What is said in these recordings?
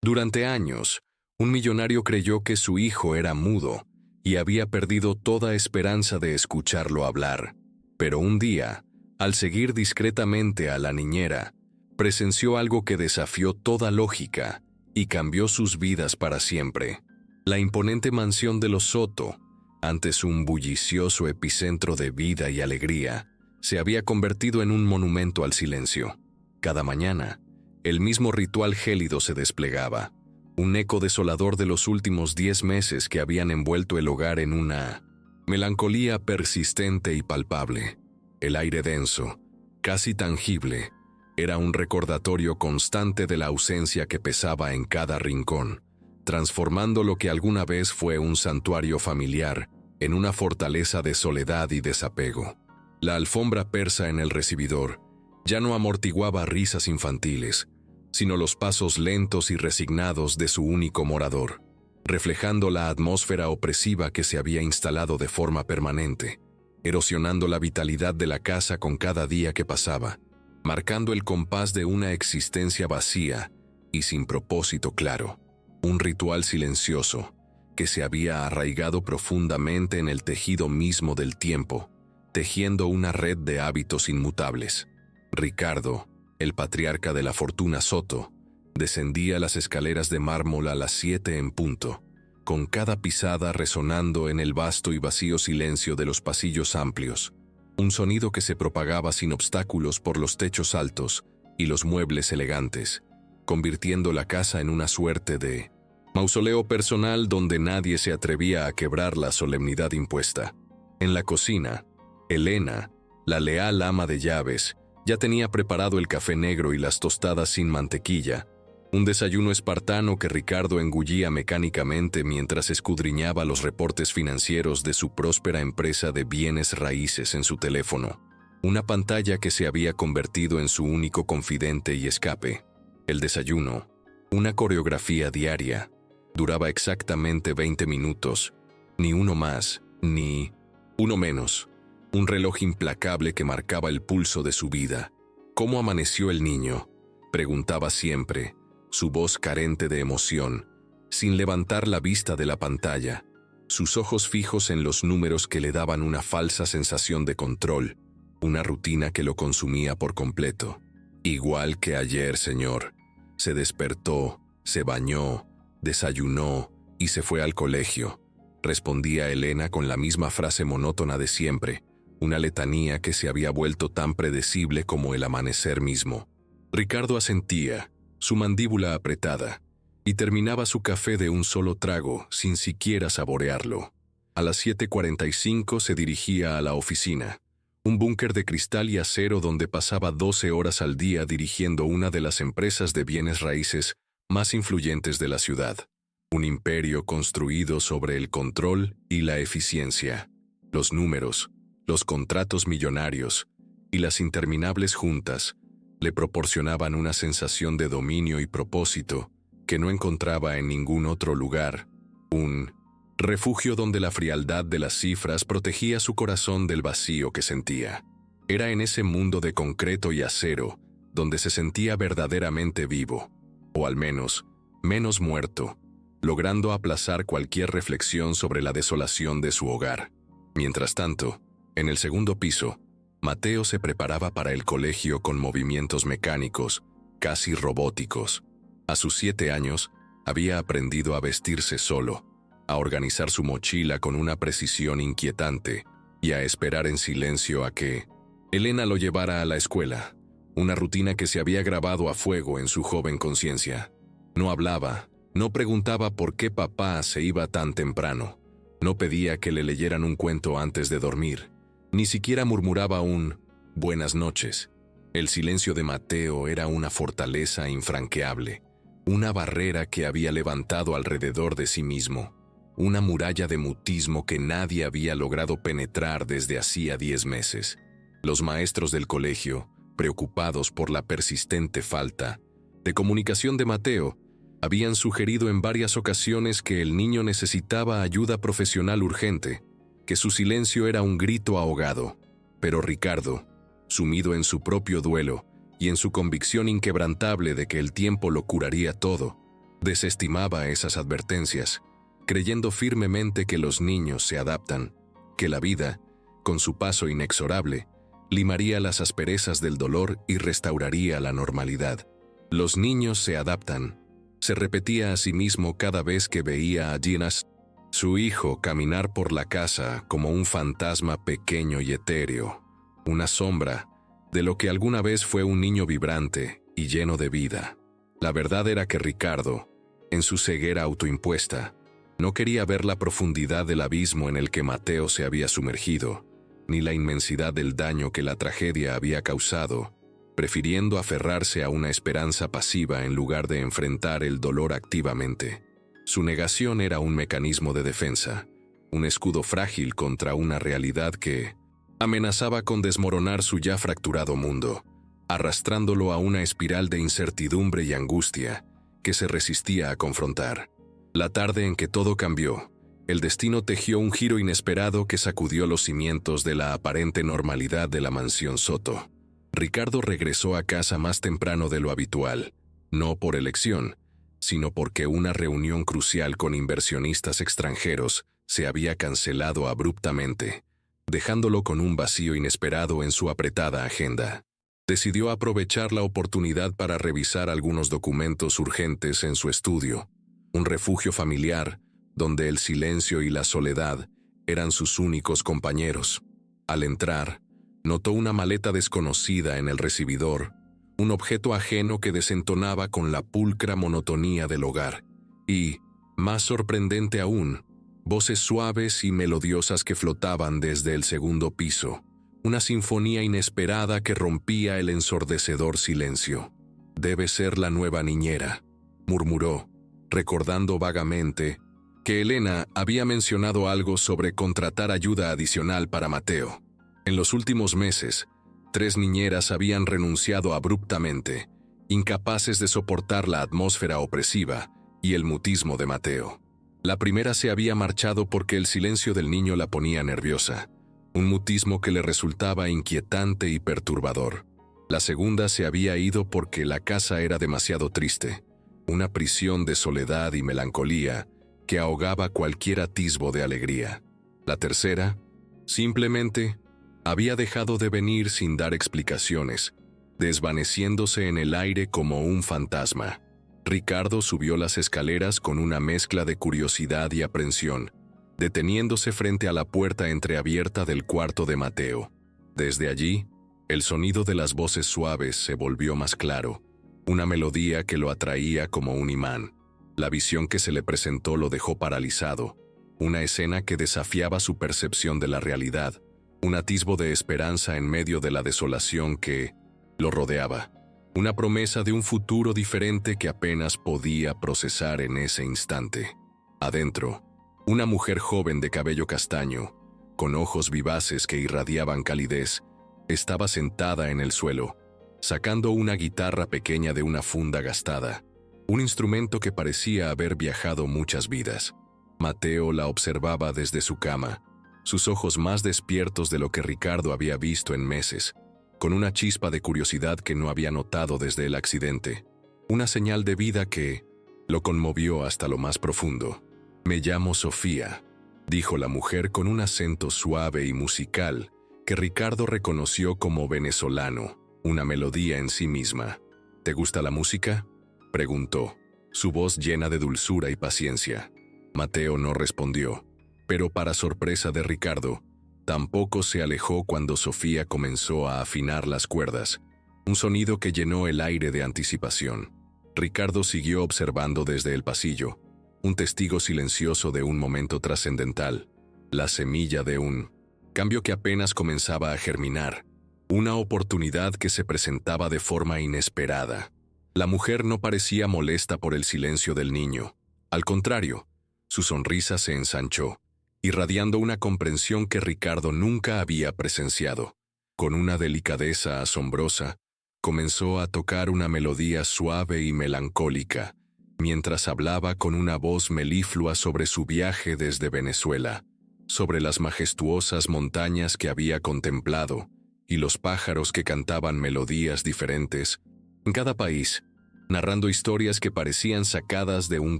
Durante años, un millonario creyó que su hijo era mudo y había perdido toda esperanza de escucharlo hablar. Pero un día, al seguir discretamente a la niñera, presenció algo que desafió toda lógica y cambió sus vidas para siempre. La imponente mansión de los Soto, antes un bullicioso epicentro de vida y alegría, se había convertido en un monumento al silencio. Cada mañana, el mismo ritual gélido se desplegaba, un eco desolador de los últimos 10 meses que habían envuelto el hogar en una melancolía persistente y palpable. El aire denso, casi tangible, era un recordatorio constante de la ausencia que pesaba en cada rincón, transformando lo que alguna vez fue un santuario familiar en una fortaleza de soledad y desapego. La alfombra persa en el recibidor ya no amortiguaba risas infantiles, sino los pasos lentos y resignados de su único morador, reflejando la atmósfera opresiva que se había instalado de forma permanente, erosionando la vitalidad de la casa con cada día que pasaba, marcando el compás de una existencia vacía y sin propósito claro, un ritual silencioso que se había arraigado profundamente en el tejido mismo del tiempo, tejiendo una red de hábitos inmutables. Ricardo, el patriarca de la fortuna Soto, descendía las escaleras de mármol a las 7 en punto, con cada pisada resonando en el vasto y vacío silencio de los pasillos amplios, un sonido que se propagaba sin obstáculos por los techos altos y los muebles elegantes, convirtiendo la casa en una suerte de mausoleo personal donde nadie se atrevía a quebrar la solemnidad impuesta. En la cocina, Elena, la leal ama de llaves, ya tenía preparado el café negro y las tostadas sin mantequilla, un desayuno espartano que Ricardo engullía mecánicamente mientras escudriñaba los reportes financieros de su próspera empresa de bienes raíces en su teléfono, una pantalla que se había convertido en su único confidente y escape. El desayuno, una coreografía diaria, duraba exactamente 20 minutos, ni uno más, ni uno menos. Un reloj implacable que marcaba el pulso de su vida. ¿Cómo amaneció el niño?, preguntaba siempre, su voz carente de emoción, sin levantar la vista de la pantalla, sus ojos fijos en los números que le daban una falsa sensación de control, una rutina que lo consumía por completo. Igual que ayer, señor. Se despertó, se bañó, desayunó y se fue al colegio, respondía Elena con la misma frase monótona de siempre, una letanía que se había vuelto tan predecible como el amanecer mismo. Ricardo asentía, su mandíbula apretada, y terminaba su café de un solo trago, sin siquiera saborearlo. A las 7:45 se dirigía a la oficina, un búnker de cristal y acero donde pasaba 12 horas al día dirigiendo una de las empresas de bienes raíces más influyentes de la ciudad. Un imperio construido sobre el control y la eficiencia, los números, los contratos millonarios y las interminables juntas le proporcionaban una sensación de dominio y propósito que no encontraba en ningún otro lugar, un refugio donde la frialdad de las cifras protegía su corazón del vacío que sentía. Era en ese mundo de concreto y acero donde se sentía verdaderamente vivo, o al menos, menos muerto, logrando aplazar cualquier reflexión sobre la desolación de su hogar. Mientras tanto, en el segundo piso, Mateo se preparaba para el colegio con movimientos mecánicos, casi robóticos. A sus 7 años, había aprendido a vestirse solo, a organizar su mochila con una precisión inquietante y a esperar en silencio a que Elena lo llevara a la escuela, una rutina que se había grabado a fuego en su joven conciencia. No hablaba, no preguntaba por qué papá se iba tan temprano, no pedía que le leyeran un cuento antes de dormir, ni siquiera murmuraba un «buenas noches». El silencio de Mateo era una fortaleza infranqueable, una barrera que había levantado alrededor de sí mismo, una muralla de mutismo que nadie había logrado penetrar desde hacía 10 meses. Los maestros del colegio, preocupados por la persistente falta de comunicación de Mateo, habían sugerido en varias ocasiones que el niño necesitaba ayuda profesional urgente, que su silencio era un grito ahogado. Pero Ricardo, sumido en su propio duelo y en su convicción inquebrantable de que el tiempo lo curaría todo, Desestimaba esas advertencias, creyendo firmemente que los niños se adaptan, que la vida, con su paso inexorable, limaría las asperezas del dolor y restauraría la normalidad. Los niños se adaptan, se repetía a sí mismo cada vez que veía a Ginas, su hijo, caminar por la casa como un fantasma pequeño y etéreo, una sombra de lo que alguna vez fue un niño vibrante y lleno de vida. La verdad era que Ricardo, en su ceguera autoimpuesta, no quería ver la profundidad del abismo en el que Mateo se había sumergido, ni la inmensidad del daño que la tragedia había causado, prefiriendo aferrarse a una esperanza pasiva en lugar de enfrentar el dolor activamente. Su negación era un mecanismo de defensa, un escudo frágil contra una realidad que amenazaba con desmoronar su ya fracturado mundo, arrastrándolo a una espiral de incertidumbre y angustia que se resistía a confrontar. La tarde en que todo cambió, el destino tejió un giro inesperado que sacudió los cimientos de la aparente normalidad de la mansión Soto. Ricardo regresó a casa más temprano de lo habitual, no por elección, sino porque una reunión crucial con inversionistas extranjeros se había cancelado abruptamente, dejándolo con un vacío inesperado en su apretada agenda. Decidió aprovechar la oportunidad para revisar algunos documentos urgentes en su estudio, un refugio familiar donde el silencio y la soledad eran sus únicos compañeros. Al entrar, notó una maleta desconocida en el recibidor, un objeto ajeno que desentonaba con la pulcra monotonía del hogar, y, más sorprendente aún, voces suaves y melodiosas que flotaban desde el segundo piso, una sinfonía inesperada que rompía el ensordecedor silencio. «Debe ser la nueva niñera», murmuró, recordando vagamente que Elena había mencionado algo sobre contratar ayuda adicional para Mateo. En los últimos meses, 3 niñeras habían renunciado abruptamente, incapaces de soportar la atmósfera opresiva y el mutismo de Mateo. La primera se había marchado porque el silencio del niño la ponía nerviosa, un mutismo que le resultaba inquietante y perturbador. La segunda se había ido porque la casa era demasiado triste, una prisión de soledad y melancolía que ahogaba cualquier atisbo de alegría. La tercera, simplemente, había dejado de venir sin dar explicaciones, desvaneciéndose en el aire como un fantasma. Ricardo subió las escaleras con una mezcla de curiosidad y aprensión, deteniéndose frente a la puerta entreabierta del cuarto de Mateo. Desde allí, el sonido de las voces suaves se volvió más claro, una melodía que lo atraía como un imán. La visión que se le presentó lo dejó paralizado, una escena que desafiaba su percepción de la realidad, un atisbo de esperanza en medio de la desolación que lo rodeaba, una promesa de un futuro diferente que apenas podía procesar en ese instante. Adentro, una mujer joven de cabello castaño, con ojos vivaces que irradiaban calidez, estaba sentada en el suelo, sacando una guitarra pequeña de una funda gastada, un instrumento que parecía haber viajado muchas vidas. Mateo la observaba desde su cama, sus ojos más despiertos de lo que Ricardo había visto en meses, con una chispa de curiosidad que no había notado desde el accidente, una señal de vida que lo conmovió hasta lo más profundo. «Me llamo Sofía», dijo la mujer con un acento suave y musical que Ricardo reconoció como venezolano, una melodía en sí misma. «¿Te gusta la música?», preguntó, su voz llena de dulzura y paciencia. Mateo no respondió, pero para sorpresa de Ricardo, tampoco se alejó cuando Sofía comenzó a afinar las cuerdas, un sonido que llenó el aire de anticipación. Ricardo siguió observando desde el pasillo, un testigo silencioso de un momento trascendental, la semilla de un cambio que apenas comenzaba a germinar, una oportunidad que se presentaba de forma inesperada. La mujer no parecía molesta por el silencio del niño. Al contrario, su sonrisa se ensanchó, irradiando una comprensión que Ricardo nunca había presenciado. Con una delicadeza asombrosa, comenzó a tocar una melodía suave y melancólica, mientras hablaba con una voz meliflua sobre su viaje desde Venezuela, sobre las majestuosas montañas que había contemplado y los pájaros que cantaban melodías diferentes en cada país, narrando historias que parecían sacadas de un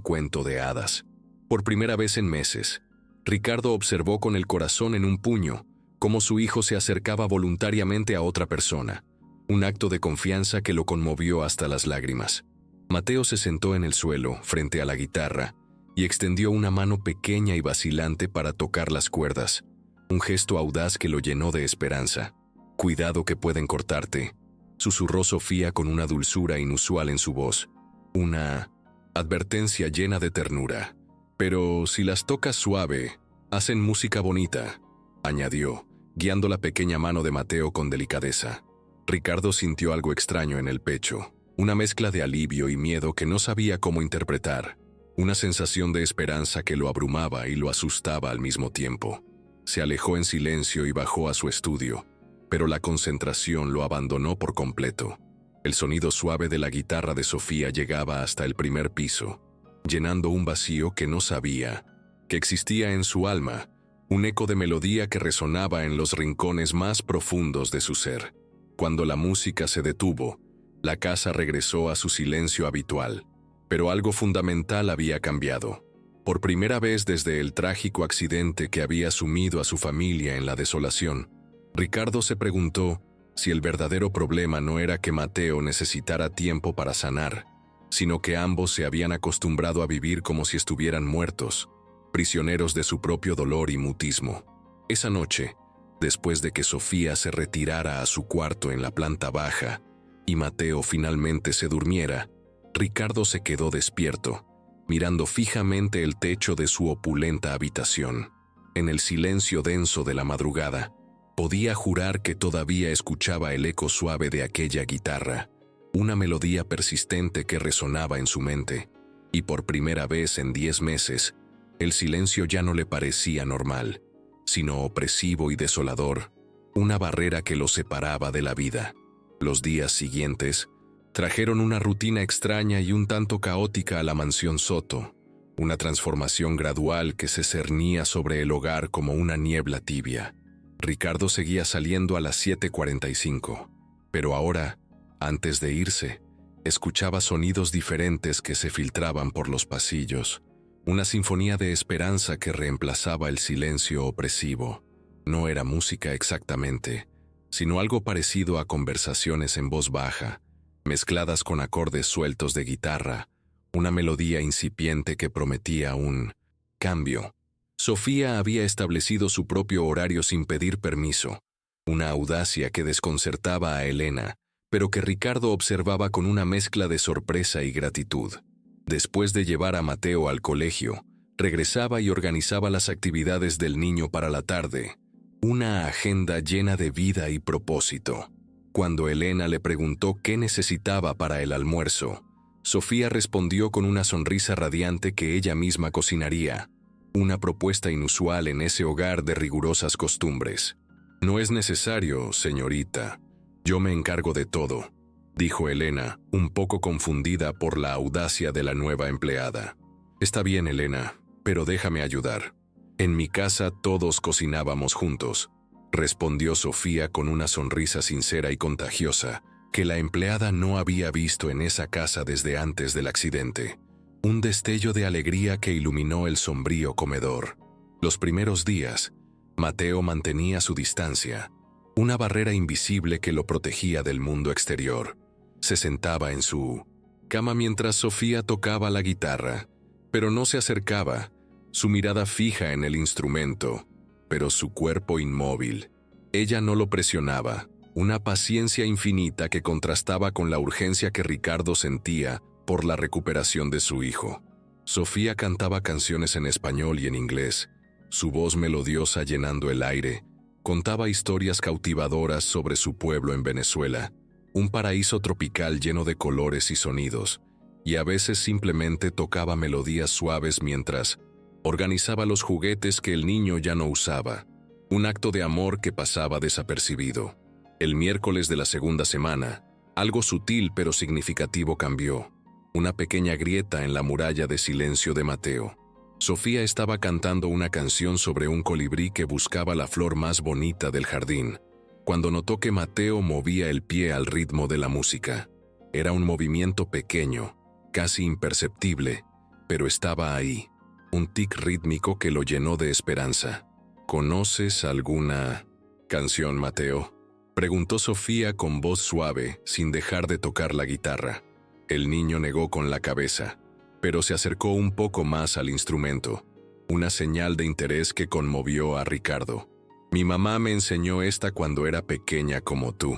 cuento de hadas. Por primera vez en meses, Ricardo observó con el corazón en un puño cómo su hijo se acercaba voluntariamente a otra persona, un acto de confianza que lo conmovió hasta las lágrimas. Mateo se sentó en el suelo, frente a la guitarra, y extendió una mano pequeña y vacilante para tocar las cuerdas, un gesto audaz que lo llenó de esperanza. «Cuidado que pueden cortarte», susurró Sofía con una dulzura inusual en su voz, una advertencia llena de ternura. «Pero si las tocas suave, hacen música bonita», añadió, guiando la pequeña mano de Mateo con delicadeza. Ricardo sintió algo extraño en el pecho, una mezcla de alivio y miedo que no sabía cómo interpretar, una sensación de esperanza que lo abrumaba y lo asustaba al mismo tiempo. Se alejó en silencio y bajó a su estudio, pero la concentración lo abandonó por completo. El sonido suave de la guitarra de Sofía llegaba hasta el primer piso, llenando un vacío que no sabía que existía en su alma, un eco de melodía que resonaba en los rincones más profundos de su ser. Cuando la música se detuvo, la casa regresó a su silencio habitual, pero algo fundamental había cambiado. Por primera vez desde el trágico accidente que había sumido a su familia en la desolación, Ricardo se preguntó si el verdadero problema no era que Mateo necesitara tiempo para sanar, sino que ambos se habían acostumbrado a vivir como si estuvieran muertos, prisioneros de su propio dolor y mutismo. Esa noche, después de que Sofía se retirara a su cuarto en la planta baja y Mateo finalmente se durmiera, Ricardo se quedó despierto, mirando fijamente el techo de su opulenta habitación. En el silencio denso de la madrugada, podía jurar que todavía escuchaba el eco suave de aquella guitarra, una melodía persistente que resonaba en su mente, y por primera vez en 10 meses, el silencio ya no le parecía normal, sino opresivo y desolador, una barrera que lo separaba de la vida. Los días siguientes trajeron una rutina extraña y un tanto caótica a la mansión Soto, una transformación gradual que se cernía sobre el hogar como una niebla tibia. Ricardo seguía saliendo a las 7:45, pero ahora, antes de irse, escuchaba sonidos diferentes que se filtraban por los pasillos, una sinfonía de esperanza que reemplazaba el silencio opresivo. No era música exactamente, sino algo parecido a conversaciones en voz baja, mezcladas con acordes sueltos de guitarra, una melodía incipiente que prometía un cambio. Sofía había establecido su propio horario sin pedir permiso, una audacia que desconcertaba a Elena, pero que Ricardo observaba con una mezcla de sorpresa y gratitud. Después de llevar a Mateo al colegio, regresaba y organizaba las actividades del niño para la tarde, una agenda llena de vida y propósito. Cuando Elena le preguntó qué necesitaba para el almuerzo, Sofía respondió con una sonrisa radiante que ella misma cocinaría, una propuesta inusual en ese hogar de rigurosas costumbres. «No es necesario, señorita. Yo me encargo de todo», dijo Elena, un poco confundida por la audacia de la nueva empleada. «Está bien, Elena, pero déjame ayudar. En mi casa todos cocinábamos juntos», respondió Sofía con una sonrisa sincera y contagiosa que la empleada no había visto en esa casa desde antes del accidente. Un destello de alegría que iluminó el sombrío comedor. Los primeros días, Mateo mantenía su distancia, una barrera invisible que lo protegía del mundo exterior. Se sentaba en su cama mientras Sofía tocaba la guitarra, pero no se acercaba, su mirada fija en el instrumento, pero su cuerpo inmóvil. Ella no lo presionaba, una paciencia infinita que contrastaba con la urgencia que Ricardo sentía por la recuperación de su hijo. Sofía cantaba canciones en español y en inglés, su voz melodiosa llenando el aire, contaba historias cautivadoras sobre su pueblo en Venezuela, un paraíso tropical lleno de colores y sonidos, y a veces simplemente tocaba melodías suaves mientras organizaba los juguetes que el niño ya no usaba, un acto de amor que pasaba desapercibido. El miércoles de la segunda semana, algo sutil pero significativo cambió, una pequeña grieta en la muralla de silencio de Mateo. Sofía estaba cantando una canción sobre un colibrí que buscaba la flor más bonita del jardín, cuando notó que Mateo movía el pie al ritmo de la música. Era un movimiento pequeño, casi imperceptible, pero estaba ahí, un tic rítmico que lo llenó de esperanza. ¿Conoces alguna canción, Mateo?, preguntó Sofía con voz suave, sin dejar de tocar la guitarra. El niño negó con la cabeza, pero se acercó un poco más al instrumento, una señal de interés que conmovió a Ricardo. Mi mamá me enseñó esta cuando era pequeña como tú,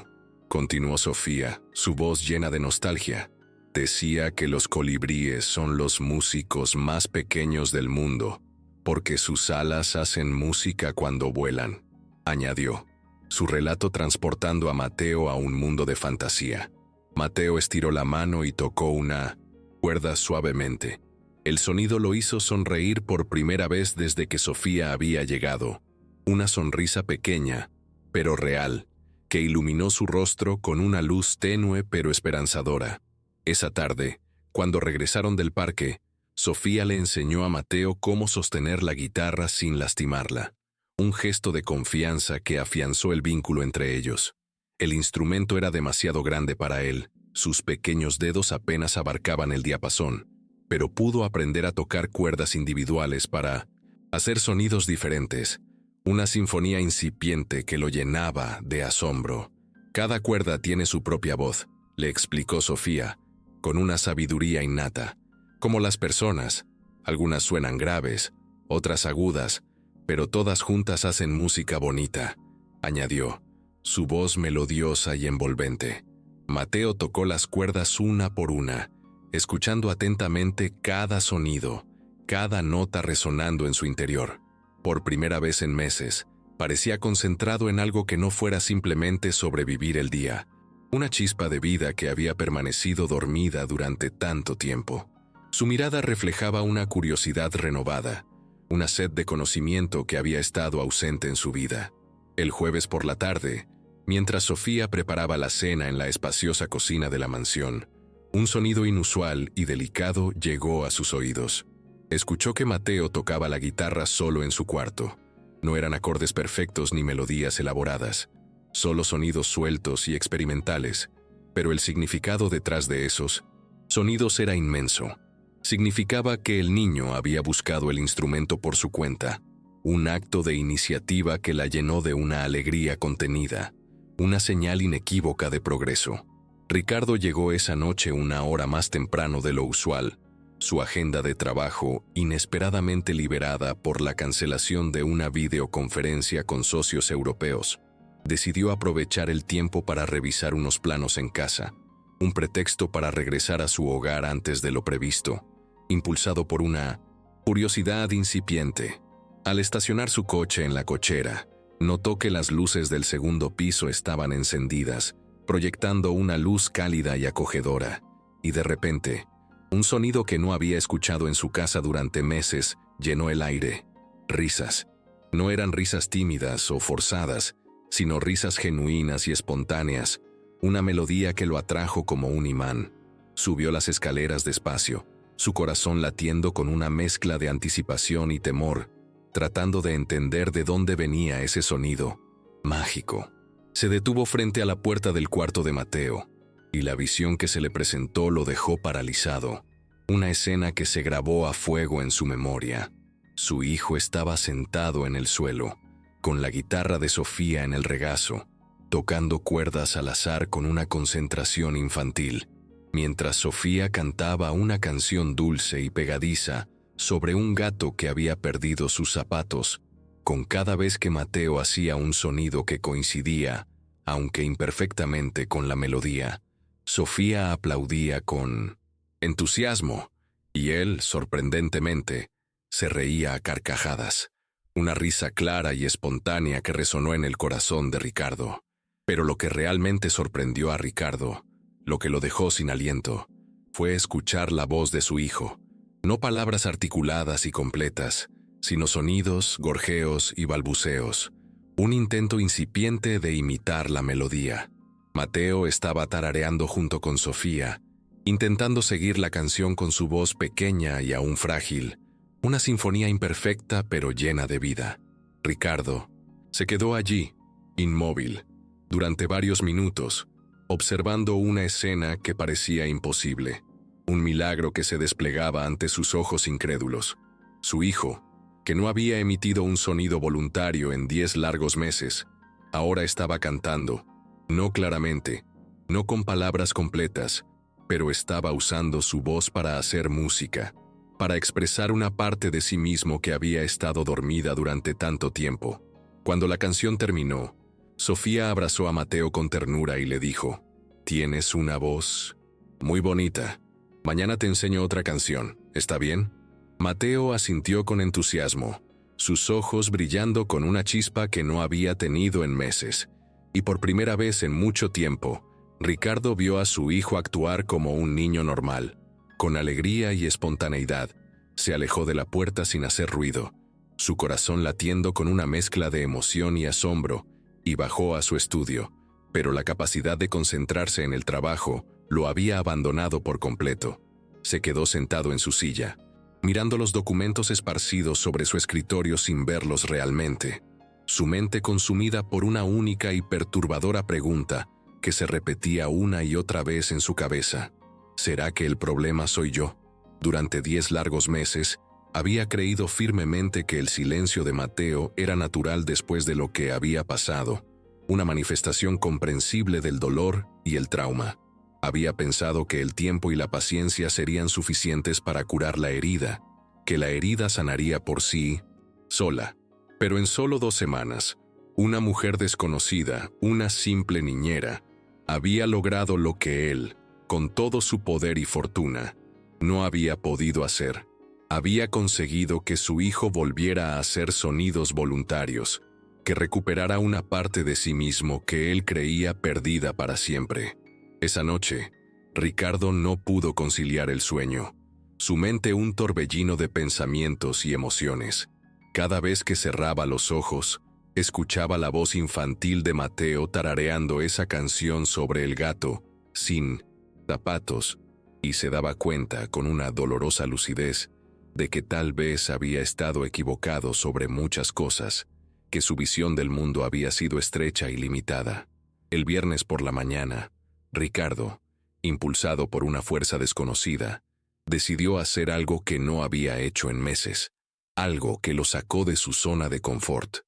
continuó Sofía, su voz llena de nostalgia. Decía que los colibríes son los músicos más pequeños del mundo, porque sus alas hacen música cuando vuelan, añadió, su relato transportando a Mateo a un mundo de fantasía. Mateo estiró la mano y tocó una cuerda suavemente. El sonido lo hizo sonreír por primera vez desde que Sofía había llegado. Una sonrisa pequeña, pero real, que iluminó su rostro con una luz tenue pero esperanzadora. Esa tarde, cuando regresaron del parque, Sofía le enseñó a Mateo cómo sostener la guitarra sin lastimarla. Un gesto de confianza que afianzó el vínculo entre ellos. El instrumento era demasiado grande para él, sus pequeños dedos apenas abarcaban el diapasón, pero pudo aprender a tocar cuerdas individuales para hacer sonidos diferentes, una sinfonía incipiente que lo llenaba de asombro. Cada cuerda tiene su propia voz, le explicó Sofía, con una sabiduría innata. Como las personas, algunas suenan graves, otras agudas, pero todas juntas hacen música bonita, añadió, su voz melodiosa y envolvente. Mateo tocó las cuerdas una por una, escuchando atentamente cada sonido, cada nota resonando en su interior. Por primera vez en meses, parecía concentrado en algo que no fuera simplemente sobrevivir el día, una chispa de vida que había permanecido dormida durante tanto tiempo. Su mirada reflejaba una curiosidad renovada, una sed de conocimiento que había estado ausente en su vida. El jueves por la tarde, mientras Sofía preparaba la cena en la espaciosa cocina de la mansión, un sonido inusual y delicado llegó a sus oídos. Escuchó que Mateo tocaba la guitarra solo en su cuarto. No eran acordes perfectos ni melodías elaboradas, solo sonidos sueltos y experimentales, pero el significado detrás de esos sonidos era inmenso. Significaba que el niño había buscado el instrumento por su cuenta, un acto de iniciativa que la llenó de una alegría contenida, una señal inequívoca de progreso. Ricardo llegó esa noche una hora más temprano de lo usual, su agenda de trabajo inesperadamente liberada por la cancelación de una videoconferencia con socios europeos. Decidió aprovechar el tiempo para revisar unos planos en casa, un pretexto para regresar a su hogar antes de lo previsto, impulsado por una curiosidad incipiente. Al estacionar su coche en la cochera, notó que las luces del segundo piso estaban encendidas, proyectando una luz cálida y acogedora, y de repente, un sonido que no había escuchado en su casa durante meses llenó el aire. Risas. No eran risas tímidas o forzadas, sino risas genuinas y espontáneas, una melodía que lo atrajo como un imán. Subió las escaleras despacio, su corazón latiendo con una mezcla de anticipación y temor, tratando de entender de dónde venía ese sonido mágico. Se detuvo frente a la puerta del cuarto de Mateo, y la visión que se le presentó lo dejó paralizado. Una escena que se grabó a fuego en su memoria. Su hijo estaba sentado en el suelo, con la guitarra de Sofía en el regazo, tocando cuerdas al azar con una concentración infantil, mientras Sofía cantaba una canción dulce y pegadiza sobre un gato que había perdido sus zapatos. Con cada vez que Mateo hacía un sonido que coincidía, aunque imperfectamente, con la melodía, Sofía aplaudía con entusiasmo, y él, sorprendentemente, se reía a carcajadas, una risa clara y espontánea que resonó en el corazón de Ricardo. Pero lo que realmente sorprendió a Ricardo, lo que lo dejó sin aliento, fue escuchar la voz de su hijo. No palabras articuladas y completas, sino sonidos, gorjeos y balbuceos, un intento incipiente de imitar la melodía. Mateo estaba tarareando junto con Sofía, intentando seguir la canción con su voz pequeña y aún frágil, una sinfonía imperfecta pero llena de vida. Ricardo se quedó allí, inmóvil, durante varios minutos, observando una escena que parecía imposible, un milagro que se desplegaba ante sus ojos incrédulos. Su hijo, que no había emitido un sonido voluntario en 10 largos meses, ahora estaba cantando, no claramente, no con palabras completas, pero estaba usando su voz para hacer música, para expresar una parte de sí mismo que había estado dormida durante tanto tiempo. Cuando la canción terminó, Sofía abrazó a Mateo con ternura y le dijo: «Tienes una voz muy bonita. Mañana te enseño otra canción, ¿está bien?». Mateo asintió con entusiasmo, sus ojos brillando con una chispa que no había tenido en meses. Y por primera vez en mucho tiempo, Ricardo vio a su hijo actuar como un niño normal. Con alegría y espontaneidad, se alejó de la puerta sin hacer ruido, su corazón latiendo con una mezcla de emoción y asombro, y bajó a su estudio, pero la capacidad de concentrarse en el trabajo lo había abandonado por completo. Se quedó sentado en su silla, mirando los documentos esparcidos sobre su escritorio sin verlos realmente, su mente consumida por una única y perturbadora pregunta que se repetía una y otra vez en su cabeza: ¿será que el problema soy yo? Durante 10 largos meses, había creído firmemente que el silencio de Mateo era natural después de lo que había pasado, una manifestación comprensible del dolor y el trauma. Había pensado que el tiempo y la paciencia serían suficientes para curar la herida, que la herida sanaría por sí sola. Pero en solo 2 semanas, una mujer desconocida, una simple niñera, había logrado lo que él, con todo su poder y fortuna, no había podido hacer. Había conseguido que su hijo volviera a hacer sonidos voluntarios, que recuperara una parte de sí mismo que él creía perdida para siempre. Esa noche, Ricardo no pudo conciliar el sueño, su mente un torbellino de pensamientos y emociones. Cada vez que cerraba los ojos, escuchaba la voz infantil de Mateo tarareando esa canción sobre el gato, sin zapatos, y se daba cuenta con una dolorosa lucidez de que tal vez había estado equivocado sobre muchas cosas, que su visión del mundo había sido estrecha y limitada. El viernes por la mañana, Ricardo, impulsado por una fuerza desconocida, decidió hacer algo que no había hecho en meses, algo que lo sacó de su zona de confort: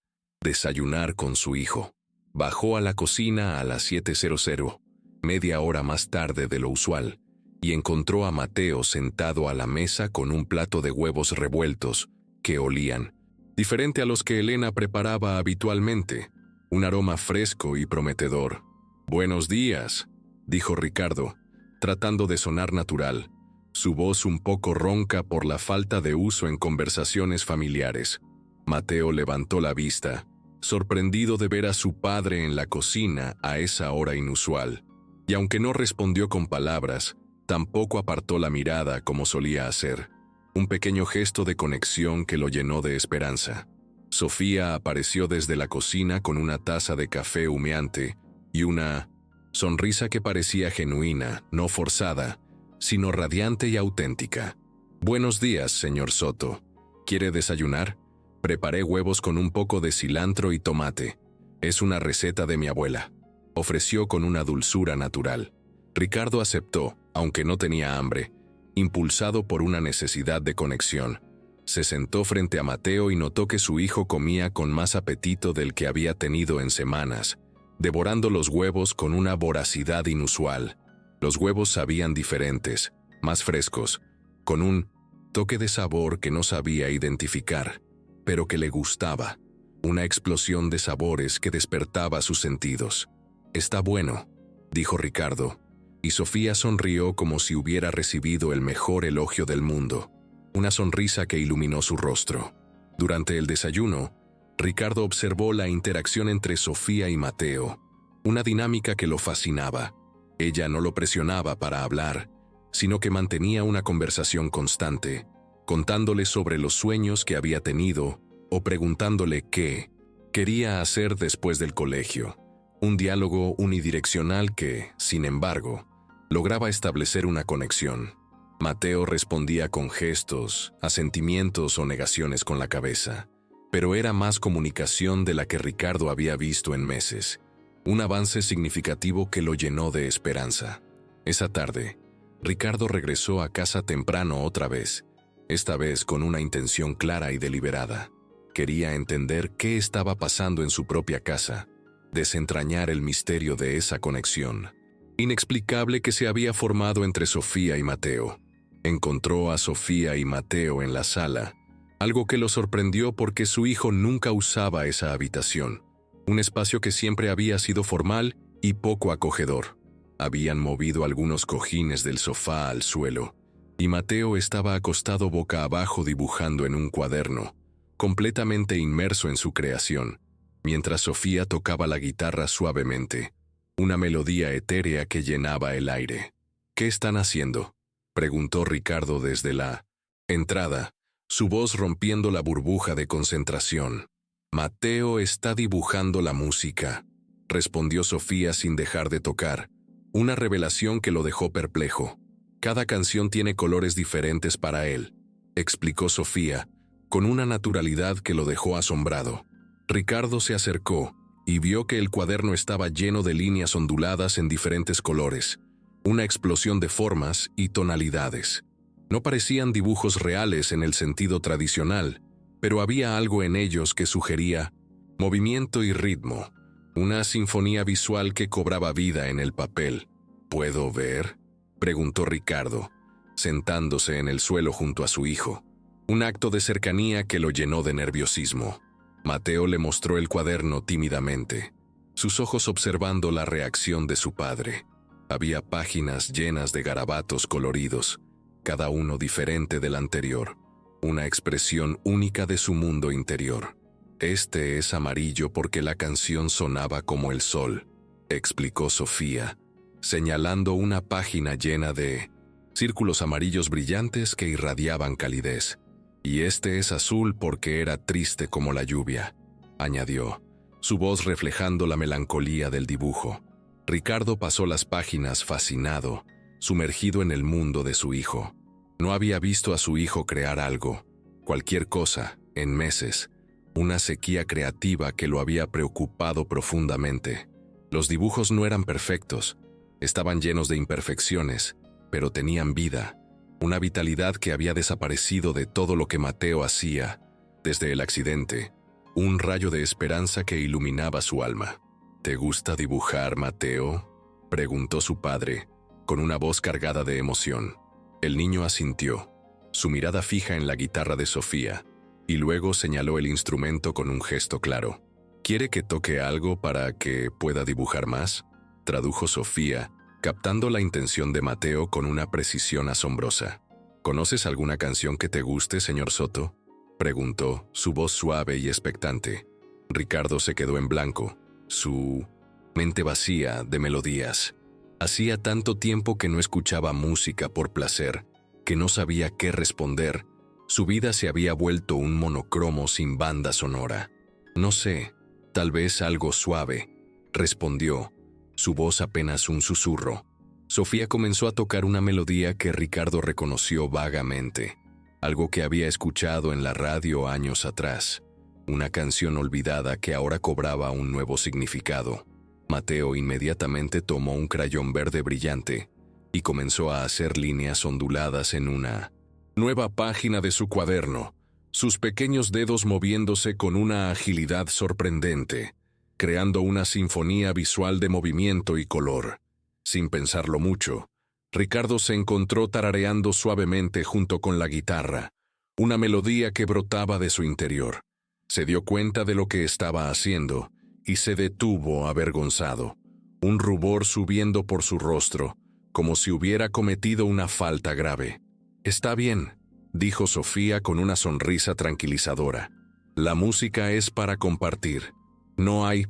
desayunar con su hijo. Bajó a la cocina a las 7:00, media hora más tarde de lo usual, y encontró a Mateo sentado a la mesa con un plato de huevos revueltos que olían, diferente a los que Elena preparaba habitualmente, un aroma fresco y prometedor. «Buenos días», dijo Ricardo, tratando de sonar natural, su voz un poco ronca por la falta de uso en conversaciones familiares. Mateo levantó la vista, sorprendido de ver a su padre en la cocina a esa hora inusual, y aunque no respondió con palabras, tampoco apartó la mirada como solía hacer, un pequeño gesto de conexión que lo llenó de esperanza. Sofía apareció desde la cocina con una taza de café humeante y una sonrisa que parecía genuina, no forzada, sino radiante y auténtica. «Buenos días, señor Soto. ¿Quiere desayunar? Preparé huevos con un poco de cilantro y tomate. Es una receta de mi abuela», ofreció con una dulzura natural. Ricardo aceptó, aunque no tenía hambre, impulsado por una necesidad de conexión. Se sentó frente a Mateo y notó que su hijo comía con más apetito del que había tenido en semanas, devorando los huevos con una voracidad inusual. Los huevos sabían diferentes, más frescos, con un toque de sabor que no sabía identificar, pero que le gustaba, una explosión de sabores que despertaba sus sentidos. «Está bueno», dijo Ricardo, y Sofía sonrió como si hubiera recibido el mejor elogio del mundo, una sonrisa que iluminó su rostro. Durante el desayuno, Ricardo observó la interacción entre Sofía y Mateo, una dinámica que lo fascinaba. Ella no lo presionaba para hablar, sino que mantenía una conversación constante, contándole sobre los sueños que había tenido o preguntándole qué quería hacer después del colegio. Un diálogo unidireccional que, sin embargo, lograba establecer una conexión. Mateo respondía con gestos, asentimientos o negaciones con la cabeza, pero era más comunicación de la que Ricardo había visto en meses. un avance significativo que lo llenó de esperanza. Esa tarde, Ricardo regresó a casa temprano otra vez, esta vez con una intención clara y deliberada. Quería entender qué estaba pasando en su propia casa, desentrañar el misterio de esa conexión inexplicable que se había formado entre Sofía y Mateo. Encontró a Sofía y Mateo en la sala, algo que lo sorprendió porque su hijo nunca usaba esa habitación, un espacio que siempre había sido formal y poco acogedor. Habían movido algunos cojines del sofá al suelo, y Mateo estaba acostado boca abajo dibujando en un cuaderno, completamente inmerso en su creación, mientras Sofía tocaba la guitarra suavemente, una melodía etérea que llenaba el aire. «¿Qué están haciendo?», preguntó Ricardo desde la entrada, su voz rompiendo la burbuja de concentración. «Mateo está dibujando la música», respondió Sofía sin dejar de tocar, una revelación que lo dejó perplejo. «Cada canción tiene colores diferentes para él», explicó Sofía, con una naturalidad que lo dejó asombrado. Ricardo se acercó y vio que el cuaderno estaba lleno de líneas onduladas en diferentes colores, una explosión de formas y tonalidades. No parecían dibujos reales en el sentido tradicional, pero había algo en ellos que sugería movimiento y ritmo, una sinfonía visual que cobraba vida en el papel. «¿Puedo ver?», preguntó Ricardo, sentándose en el suelo junto a su hijo, un acto de cercanía que lo llenó de nerviosismo. Mateo le mostró el cuaderno tímidamente, sus ojos observando la reacción de su padre. Había páginas llenas de garabatos coloridos, cada uno diferente del anterior, una expresión única de su mundo interior. «Este es amarillo porque la canción sonaba como el sol», explicó Sofía, señalando una página llena de círculos amarillos brillantes que irradiaban calidez. «Y este es azul porque era triste como la lluvia», añadió, su voz reflejando la melancolía del dibujo. Ricardo pasó las páginas fascinado, sumergido en el mundo de su hijo. No había visto a su hijo crear algo, cualquier cosa, en meses, una sequía creativa que lo había preocupado profundamente. Los dibujos no eran perfectos, estaban llenos de imperfecciones, pero tenían vida, una vitalidad que había desaparecido de todo lo que Mateo hacía, desde el accidente, un rayo de esperanza que iluminaba su alma. «¿Te gusta dibujar, Mateo?», preguntó su padre, con una voz cargada de emoción. El niño asintió, su mirada fija en la guitarra de Sofía, y luego señaló el instrumento con un gesto claro. «¿Quiere que toque algo para que pueda dibujar más?», tradujo Sofía, captando la intención de Mateo con una precisión asombrosa. «¿Conoces alguna canción que te guste, señor Soto?», preguntó, su voz suave y expectante. Ricardo se quedó en blanco, su mente vacía de melodías. Hacía tanto tiempo que no escuchaba música por placer, que no sabía qué responder. Su vida se había vuelto un monocromo sin banda sonora. «No sé, tal vez algo suave», respondió, su voz apenas un susurro. Sofía comenzó a tocar una melodía que Ricardo reconoció vagamente, algo que había escuchado en la radio años atrás, una canción olvidada que ahora cobraba un nuevo significado. Mateo inmediatamente tomó un crayón verde brillante y comenzó a hacer líneas onduladas en una nueva página de su cuaderno, sus pequeños dedos moviéndose con una agilidad sorprendente, creando una sinfonía visual de movimiento y color. Sin pensarlo mucho, Ricardo se encontró tarareando suavemente junto con la guitarra, una melodía que brotaba de su interior. Se dio cuenta de lo que estaba haciendo y se detuvo avergonzado, un rubor subiendo por su rostro, como si hubiera cometido una falta grave. «Está bien», dijo Sofía con una sonrisa tranquilizadora. «La música es para compartir. No hay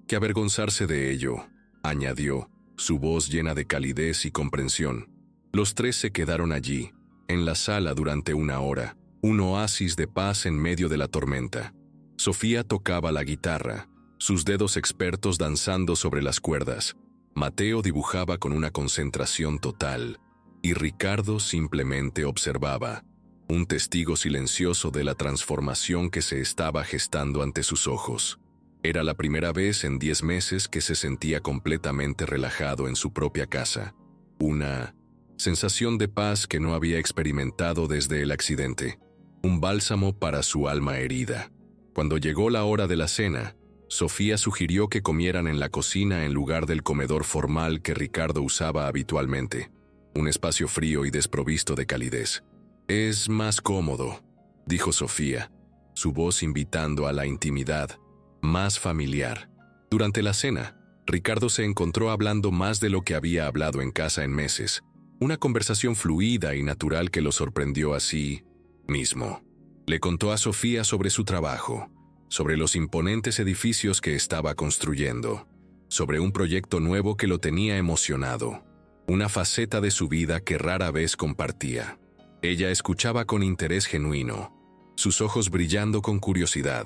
que avergonzarse de ello», añadió, su voz llena de calidez y comprensión. Los tres se quedaron allí, en la sala durante una hora, un oasis de paz en medio de la tormenta. Sofía tocaba la guitarra, sus dedos expertos danzando sobre las cuerdas. Mateo dibujaba con una concentración total, y Ricardo simplemente observaba, un testigo silencioso de la transformación que se estaba gestando ante sus ojos. Era la primera vez en 10 meses que se sentía completamente relajado en su propia casa. Una sensación de paz que no había experimentado desde el accidente. Un bálsamo para su alma herida. Cuando llegó la hora de la cena, Sofía sugirió que comieran en la cocina en lugar del comedor formal que Ricardo usaba habitualmente. Un espacio frío y desprovisto de calidez. «Es más cómodo», dijo Sofía, su voz invitando a la intimidad, más familiar. Durante la cena, Ricardo se encontró hablando más de lo que había hablado en casa en meses. Una conversación fluida y natural que lo sorprendió a sí mismo. Le contó a Sofía sobre su trabajo, sobre los imponentes edificios que estaba construyendo, sobre un proyecto nuevo que lo tenía emocionado, una faceta de su vida que rara vez compartía. Ella escuchaba con interés genuino, sus ojos brillando con curiosidad,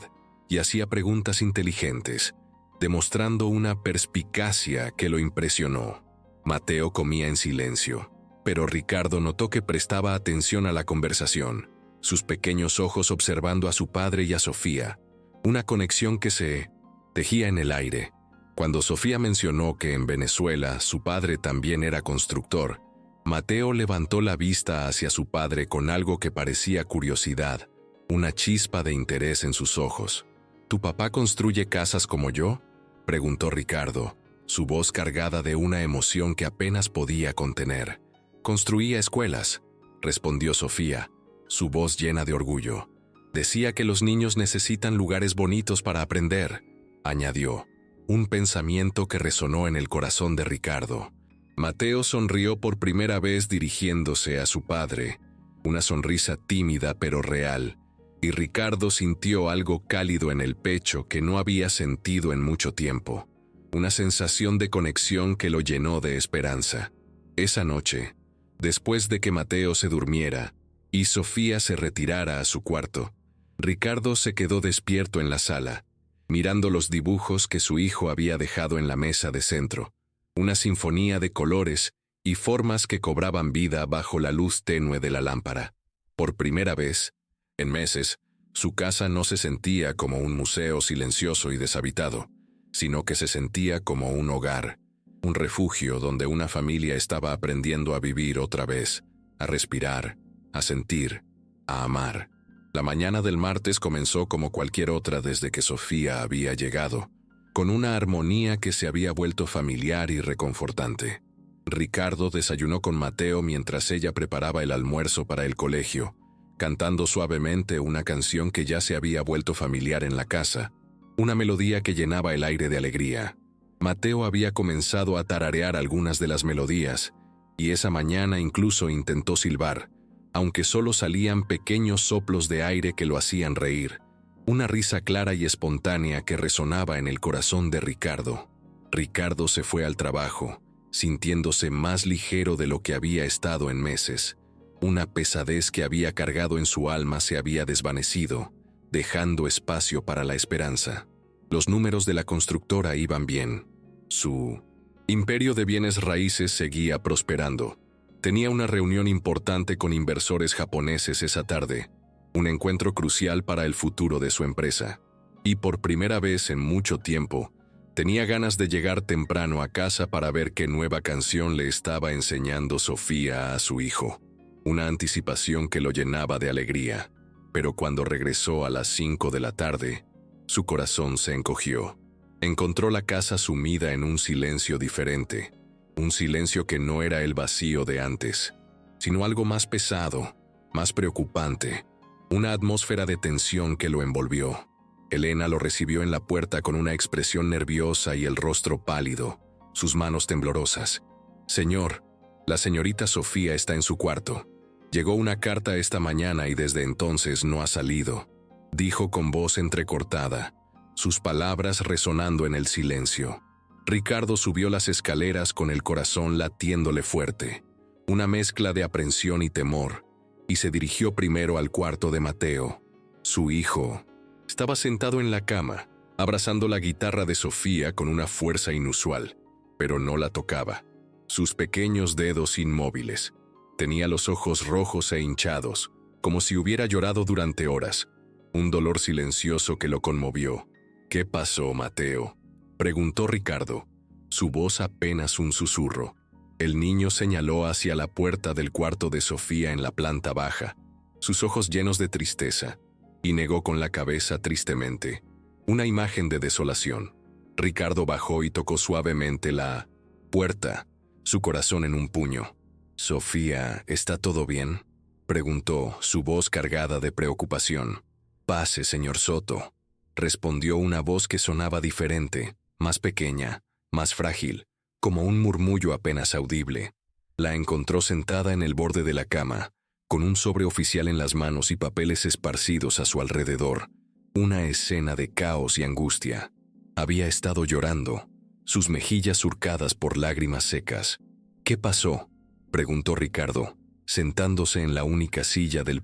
y hacía preguntas inteligentes, demostrando una perspicacia que lo impresionó. Mateo comía en silencio, pero Ricardo notó que prestaba atención a la conversación, sus pequeños ojos observando a su padre y a Sofía, una conexión que se tejía en el aire. Cuando Sofía mencionó que en Venezuela su padre también era constructor, Mateo levantó la vista hacia su padre con algo que parecía curiosidad, una chispa de interés en sus ojos. ¿Tu papá construye casas como yo?, preguntó Ricardo, su voz cargada de una emoción que apenas podía contener. «Construía escuelas», respondió Sofía, su voz llena de orgullo. «Decía que los niños necesitan lugares bonitos para aprender», añadió, un pensamiento que resonó en el corazón de Ricardo. Mateo sonrió por primera vez dirigiéndose a su padre, una sonrisa tímida pero real, y Ricardo sintió algo cálido en el pecho que no había sentido en mucho tiempo, una sensación de conexión que lo llenó de esperanza. Esa noche, después de que Mateo se durmiera y Sofía se retirara a su cuarto, Ricardo se quedó despierto en la sala, mirando los dibujos que su hijo había dejado en la mesa de centro, una sinfonía de colores y formas que cobraban vida bajo la luz tenue de la lámpara. Por primera vez, en meses, su casa no se sentía como un museo silencioso y deshabitado, sino que se sentía como un hogar, un refugio donde una familia estaba aprendiendo a vivir otra vez, a respirar, a sentir, a amar. La mañana del martes comenzó como cualquier otra desde que Sofía había llegado, con una armonía que se había vuelto familiar y reconfortante. Ricardo desayunó con Mateo mientras ella preparaba el almuerzo para el colegio, cantando suavemente una canción que ya se había vuelto familiar en la casa, una melodía que llenaba el aire de alegría. Mateo había comenzado a tararear algunas de las melodías, y esa mañana incluso intentó silbar, aunque solo salían pequeños soplos de aire que lo hacían reír, una risa clara y espontánea que resonaba en el corazón de Ricardo. Ricardo se fue al trabajo, sintiéndose más ligero de lo que había estado en meses. Una pesadez que había cargado en su alma se había desvanecido, dejando espacio para la esperanza. Los números de la constructora iban bien. Su imperio de bienes raíces seguía prosperando. Tenía una reunión importante con inversores japoneses esa tarde, un encuentro crucial para el futuro de su empresa. Y por primera vez en mucho tiempo, tenía ganas de llegar temprano a casa para ver qué nueva canción le estaba enseñando Sofía a su hijo. Una anticipación que lo llenaba de alegría. Pero cuando regresó a las 5 de la tarde, su corazón se encogió. Encontró la casa sumida en un silencio diferente. Un silencio que no era el vacío de antes, sino algo más pesado, más preocupante. Una atmósfera de tensión que lo envolvió. Elena lo recibió en la puerta con una expresión nerviosa y el rostro pálido, sus manos temblorosas. «Señor, la señorita Sofía está en su cuarto. Llegó una carta esta mañana y desde entonces no ha salido», dijo con voz entrecortada, sus palabras resonando en el silencio. Ricardo subió las escaleras con el corazón latiéndole fuerte, una mezcla de aprensión y temor, y se dirigió primero al cuarto de Mateo. Su hijo estaba sentado en la cama, abrazando la guitarra de Sofía con una fuerza inusual, pero no la tocaba. Sus pequeños dedos inmóviles. Tenía los ojos rojos e hinchados, como si hubiera llorado durante horas, un dolor silencioso que lo conmovió. ¿Qué pasó, Mateo?, preguntó Ricardo, su voz apenas un susurro. El niño señaló hacia la puerta del cuarto de Sofía en la planta baja, sus ojos llenos de tristeza, y negó con la cabeza tristemente, una imagen de desolación. Ricardo bajó y tocó suavemente la puerta, su corazón en un puño. «Sofía, ¿está todo bien?», preguntó, su voz cargada de preocupación. «Pase, señor Soto», respondió una voz que sonaba diferente, más pequeña, más frágil, como un murmullo apenas audible. La encontró sentada en el borde de la cama, con un sobre oficial en las manos y papeles esparcidos a su alrededor. Una escena de caos y angustia. Había estado llorando, sus mejillas surcadas por lágrimas secas. «¿Qué pasó?», preguntó Ricardo, sentándose en la única silla del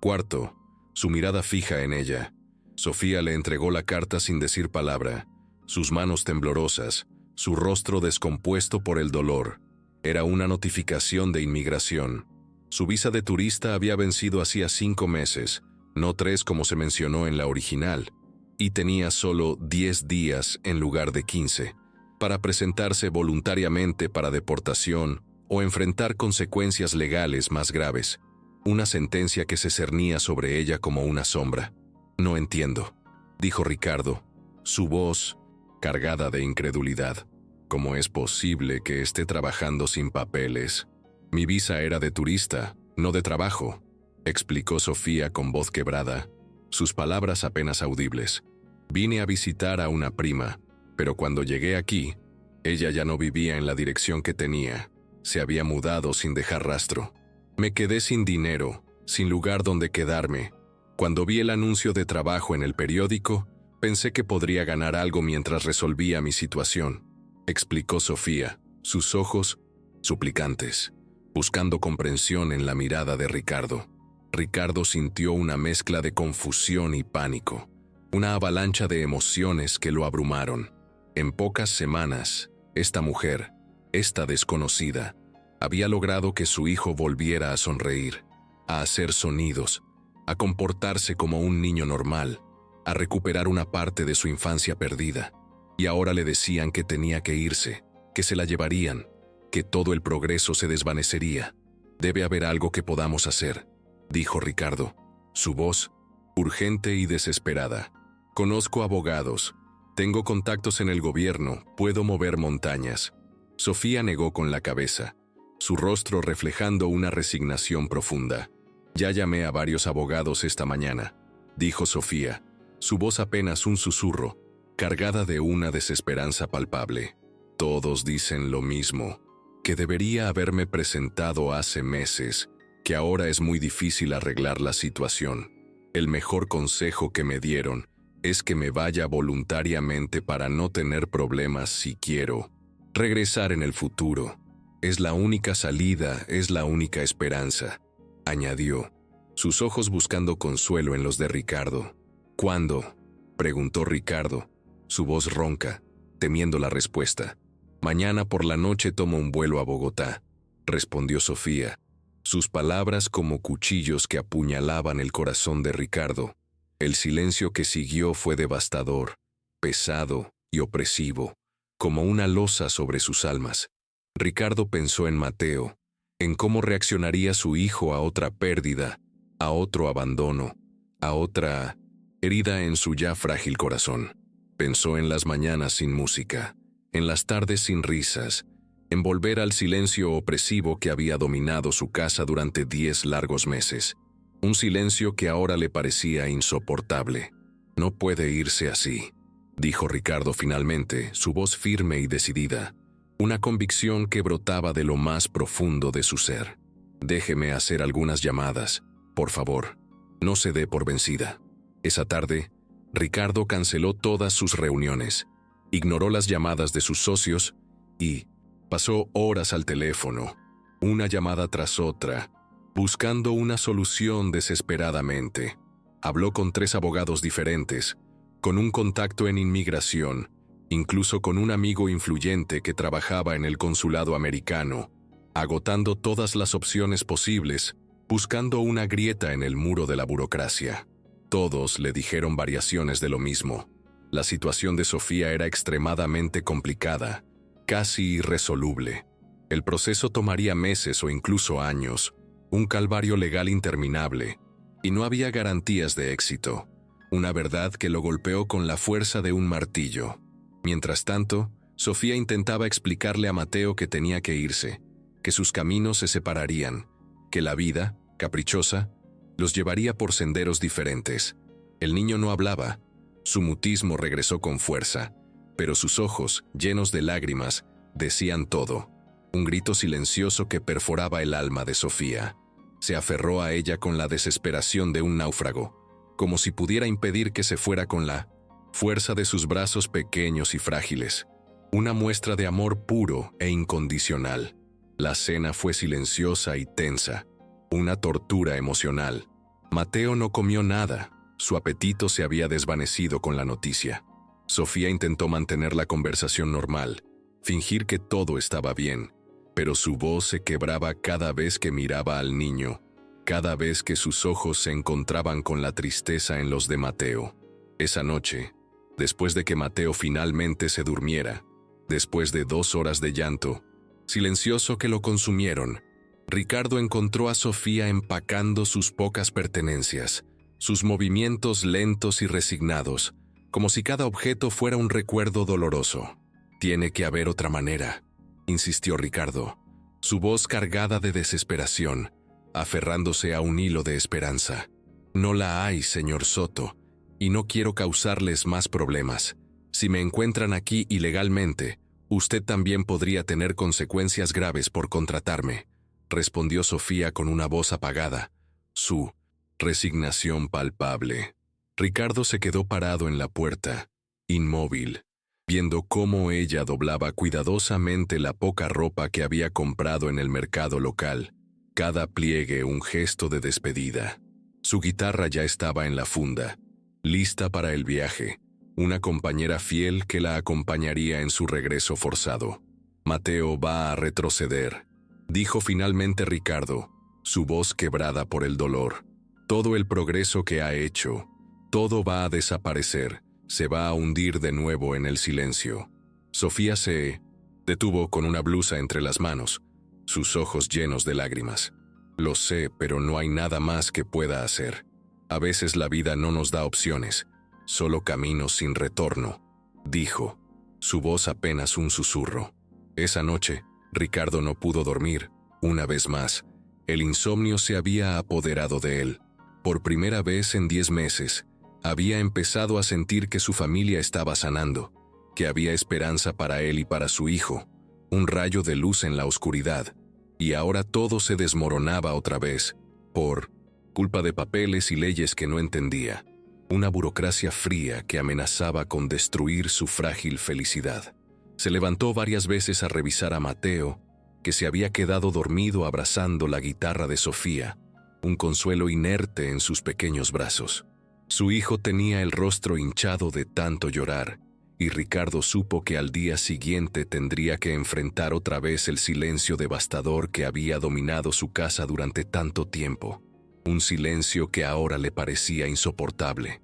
cuarto, su mirada fija en ella. Sofía le entregó la carta sin decir palabra, sus manos temblorosas, su rostro descompuesto por el dolor. Era una notificación de inmigración. Su visa de turista había vencido hacía 5 meses, no 3 como se mencionó en la original, y tenía solo 10 días en lugar de 15, para presentarse voluntariamente para deportación o enfrentar consecuencias legales más graves, una sentencia que se cernía sobre ella como una sombra. «No entiendo», dijo Ricardo, su voz cargada de incredulidad. «¿Cómo es posible que esté trabajando sin papeles? Mi visa era de turista, no de trabajo», explicó Sofía con voz quebrada, sus palabras apenas audibles. «Vine a visitar a una prima, pero cuando llegué aquí, ella ya no vivía en la dirección que tenía, se había mudado sin dejar rastro. Me quedé sin dinero, sin lugar donde quedarme. Cuando vi el anuncio de trabajo en el periódico, pensé que podría ganar algo mientras resolvía mi situación», explicó Sofía, sus ojos suplicantes, buscando comprensión en la mirada de Ricardo. Ricardo sintió una mezcla de confusión y pánico, una avalancha de emociones que lo abrumaron. En pocas semanas, esta mujer, esta desconocida, había logrado que su hijo volviera a sonreír, a hacer sonidos, a comportarse como un niño normal, a recuperar una parte de su infancia perdida. Y ahora le decían que tenía que irse, que se la llevarían, que todo el progreso se desvanecería. «Debe haber algo que podamos hacer», dijo Ricardo, su voz urgente y desesperada. «Conozco abogados, tengo contactos en el gobierno, puedo mover montañas». Sofía negó con la cabeza, su rostro reflejando una resignación profunda. «Ya llamé a varios abogados esta mañana», dijo Sofía, su voz apenas un susurro, cargada de una desesperanza palpable. «Todos dicen lo mismo, que debería haberme presentado hace meses, que ahora es muy difícil arreglar la situación. El mejor consejo que me dieron es que me vaya voluntariamente para no tener problemas si quiero regresar en el futuro. Es la única salida, es la única esperanza», añadió, sus ojos buscando consuelo en los de Ricardo. «¿Cuándo?», preguntó Ricardo, su voz ronca, temiendo la respuesta. «Mañana por la noche tomo un vuelo a Bogotá», respondió Sofía, sus palabras como cuchillos que apuñalaban el corazón de Ricardo. El silencio que siguió fue devastador, pesado y opresivo, como una losa sobre sus almas. Ricardo pensó en Mateo, en cómo reaccionaría su hijo a otra pérdida, a otro abandono, a otra herida en su ya frágil corazón. Pensó en las mañanas sin música, en las tardes sin risas, en volver al silencio opresivo que había dominado su casa durante 10 largos meses. Un silencio que ahora le parecía insoportable. «No puede irse así», dijo Ricardo finalmente, su voz firme y decidida, una convicción que brotaba de lo más profundo de su ser. «Déjeme hacer algunas llamadas, por favor. No se dé por vencida». Esa tarde, Ricardo canceló todas sus reuniones, ignoró las llamadas de sus socios y pasó horas al teléfono, una llamada tras otra, buscando una solución desesperadamente. Habló con 3 abogados diferentes, con un contacto en inmigración, incluso con un amigo influyente que trabajaba en el consulado americano, agotando todas las opciones posibles, buscando una grieta en el muro de la burocracia. Todos le dijeron variaciones de lo mismo. La situación de Sofía era extremadamente complicada, casi irresoluble. El proceso tomaría meses o incluso años, un calvario legal interminable, y no había garantías de éxito. Una verdad que lo golpeó con la fuerza de un martillo. Mientras tanto, Sofía intentaba explicarle a Mateo que tenía que irse, que sus caminos se separarían, que la vida, caprichosa, los llevaría por senderos diferentes. El niño no hablaba. Su mutismo regresó con fuerza, pero sus ojos, llenos de lágrimas, decían todo. Un grito silencioso que perforaba el alma de Sofía. Se aferró a ella con la desesperación de un náufrago, como si pudiera impedir que se fuera con la fuerza de sus brazos pequeños y frágiles. Una muestra de amor puro e incondicional. La cena fue silenciosa y tensa, una tortura emocional. Mateo no comió nada, su apetito se había desvanecido con la noticia. Sofía intentó mantener la conversación normal, fingir que todo estaba bien, pero su voz se quebraba cada vez que miraba al niño, cada vez que sus ojos se encontraban con la tristeza en los de Mateo. Esa noche, después de que Mateo finalmente se durmiera, después de 2 horas de llanto, silencioso que lo consumieron, Ricardo encontró a Sofía empacando sus pocas pertenencias, sus movimientos lentos y resignados, como si cada objeto fuera un recuerdo doloroso. «Tiene que haber otra manera», insistió Ricardo, su voz cargada de desesperación, aferrándose a un hilo de esperanza. «No la hay, señor Soto, y no quiero causarles más problemas. Si me encuentran aquí ilegalmente, usted también podría tener consecuencias graves por contratarme», respondió Sofía con una voz apagada, su resignación palpable. Ricardo se quedó parado en la puerta, inmóvil, viendo cómo ella doblaba cuidadosamente la poca ropa que había comprado en el mercado local, cada pliegue un gesto de despedida. Su guitarra ya estaba en la funda, lista para el viaje, una compañera fiel que la acompañaría en su regreso forzado. «Mateo va a retroceder», dijo finalmente Ricardo, su voz quebrada por el dolor. «Todo el progreso que ha hecho, todo va a desaparecer, se va a hundir de nuevo en el silencio». Sofía se detuvo con una blusa entre las manos, sus ojos llenos de lágrimas. «Lo sé, pero no hay nada más que pueda hacer. A veces la vida no nos da opciones, solo caminos sin retorno», dijo, su voz apenas un susurro. Esa noche, Ricardo no pudo dormir. Una vez más, el insomnio se había apoderado de él. Por primera vez en 10 meses, había empezado a sentir que su familia estaba sanando, que había esperanza para él y para su hijo, un rayo de luz en la oscuridad, y ahora todo se desmoronaba otra vez, por culpa de papeles y leyes que no entendía, una burocracia fría que amenazaba con destruir su frágil felicidad. Se levantó varias veces a revisar a Mateo, que se había quedado dormido abrazando la guitarra de Sofía, un consuelo inerte en sus pequeños brazos. Su hijo tenía el rostro hinchado de tanto llorar, y Ricardo supo que al día siguiente tendría que enfrentar otra vez el silencio devastador que había dominado su casa durante tanto tiempo, un silencio que ahora le parecía insoportable.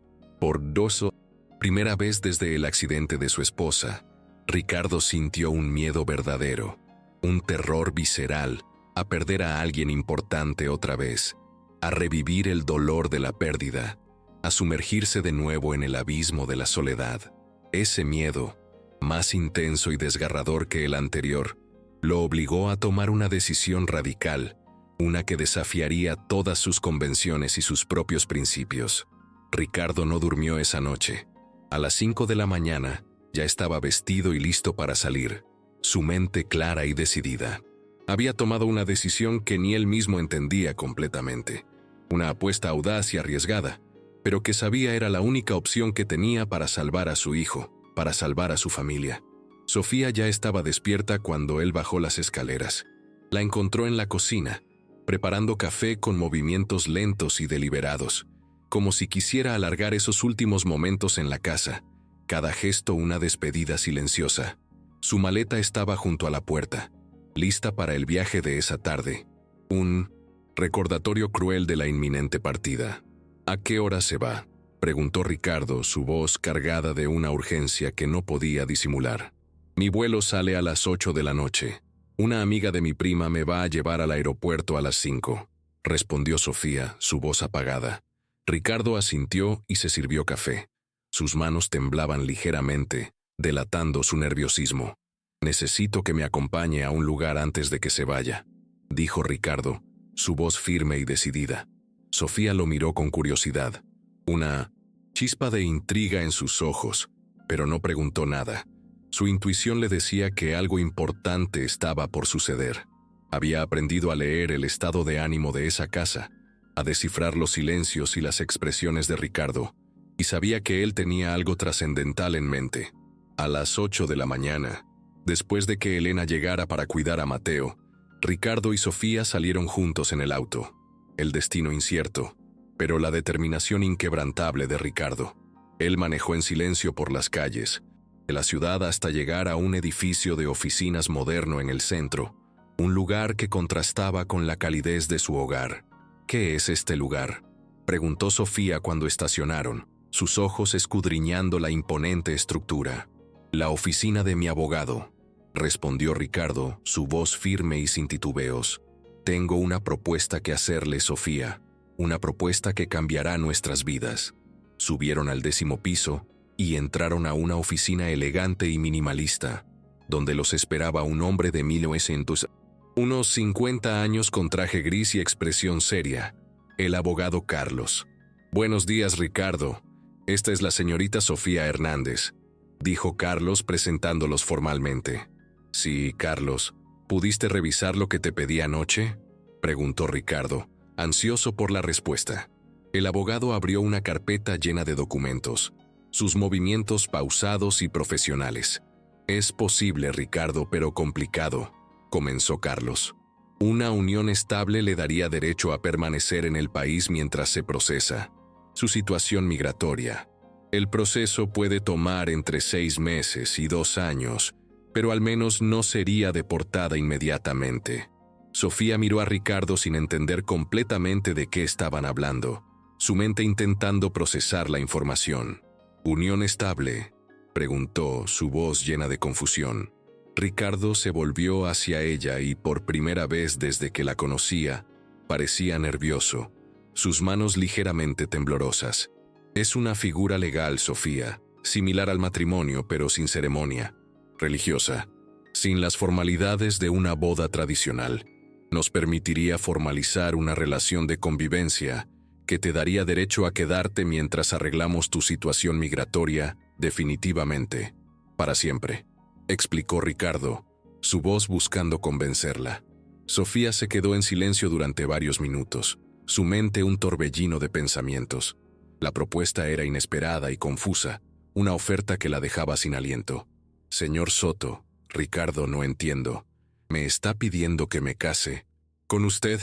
Primera vez desde el accidente de su esposa, Ricardo sintió un miedo verdadero, un terror visceral a perder a alguien importante otra vez, a revivir el dolor de la pérdida, a sumergirse de nuevo en el abismo de la soledad. Ese miedo, más intenso y desgarrador que el anterior, lo obligó a tomar una decisión radical, una que desafiaría todas sus convenciones y sus propios principios. Ricardo no durmió esa noche. A las 5 de la mañana, ya estaba vestido y listo para salir, su mente clara y decidida. Había tomado una decisión que ni él mismo entendía completamente, una apuesta audaz y arriesgada, pero que sabía era la única opción que tenía para salvar a su hijo, para salvar a su familia. Sofía ya estaba despierta cuando él bajó las escaleras. La encontró en la cocina, preparando café con movimientos lentos y deliberados, como si quisiera alargar esos últimos momentos en la casa, cada gesto una despedida silenciosa. Su maleta estaba junto a la puerta, lista para el viaje de esa tarde, un recordatorio cruel de la inminente partida. «¿A qué hora se va?», preguntó Ricardo, su voz cargada de una urgencia que no podía disimular. Mi vuelo sale a las 8 de la noche. Una amiga de mi prima me va a llevar al aeropuerto a las 5, respondió Sofía, su voz apagada. Ricardo asintió y se sirvió café. Sus manos temblaban ligeramente, delatando su nerviosismo. Necesito que me acompañe a un lugar antes de que se vaya, dijo Ricardo, su voz firme y decidida. Sofía lo miró con curiosidad, una chispa de intriga en sus ojos, pero no preguntó nada. Su intuición le decía que algo importante estaba por suceder. Había aprendido a leer el estado de ánimo de esa casa, a descifrar los silencios y las expresiones de Ricardo, y sabía que él tenía algo trascendental en mente. A las 8 de la mañana, después de que Elena llegara para cuidar a Mateo, Ricardo y Sofía salieron juntos en el auto. El destino incierto, pero la determinación inquebrantable de Ricardo. Él manejó en silencio por las calles, de la ciudad hasta llegar a un edificio de oficinas moderno en el centro, un lugar que contrastaba con la calidez de su hogar. ¿Qué es este lugar?, preguntó Sofía cuando estacionaron, sus ojos escudriñando la imponente estructura. La oficina de mi abogado, respondió Ricardo, su voz firme y sin titubeos. Tengo una propuesta que hacerle, Sofía, una propuesta que cambiará nuestras vidas. Subieron al 10º piso y entraron a una oficina elegante y minimalista, donde los esperaba un hombre de 1900, unos 50 años con traje gris y expresión seria, el abogado Carlos. Buenos días, Ricardo. Esta es la señorita Sofía Hernández, dijo Carlos presentándolos formalmente. Sí, Carlos, ¿pudiste revisar lo que te pedí anoche?, preguntó Ricardo, ansioso por la respuesta. El abogado abrió una carpeta llena de documentos, sus movimientos pausados y profesionales. Es posible, Ricardo, pero complicado, comenzó Carlos. Una unión estable le daría derecho a permanecer en el país mientras se procesa su situación migratoria. El proceso puede tomar entre 6 meses y 2 años, pero al menos no sería deportada inmediatamente. Sofía miró a Ricardo sin entender completamente de qué estaban hablando, su mente intentando procesar la información. ¿Unión estable?, preguntó, su voz llena de confusión. Ricardo se volvió hacia ella y por primera vez desde que la conocía, parecía nervioso, sus manos ligeramente temblorosas. Es una figura legal, Sofía, similar al matrimonio pero sin ceremonia, religiosa, sin las formalidades de una boda tradicional. Nos permitiría formalizar una relación de convivencia que te daría derecho a quedarte mientras arreglamos tu situación migratoria definitivamente, para siempre, explicó Ricardo, su voz buscando convencerla. Sofía se quedó en silencio durante varios minutos, su mente un torbellino de pensamientos. La propuesta era inesperada y confusa, una oferta que la dejaba sin aliento. Señor Soto, Ricardo, no entiendo. ¿Me está pidiendo que me case con usted?,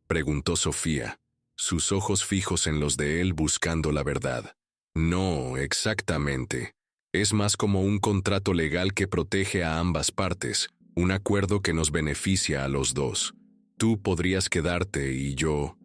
preguntó Sofía, sus ojos fijos en los de él buscando la verdad. No, exactamente. Es más como un contrato legal que protege a ambas partes, un acuerdo que nos beneficia a los dos. Tú podrías quedarte y yo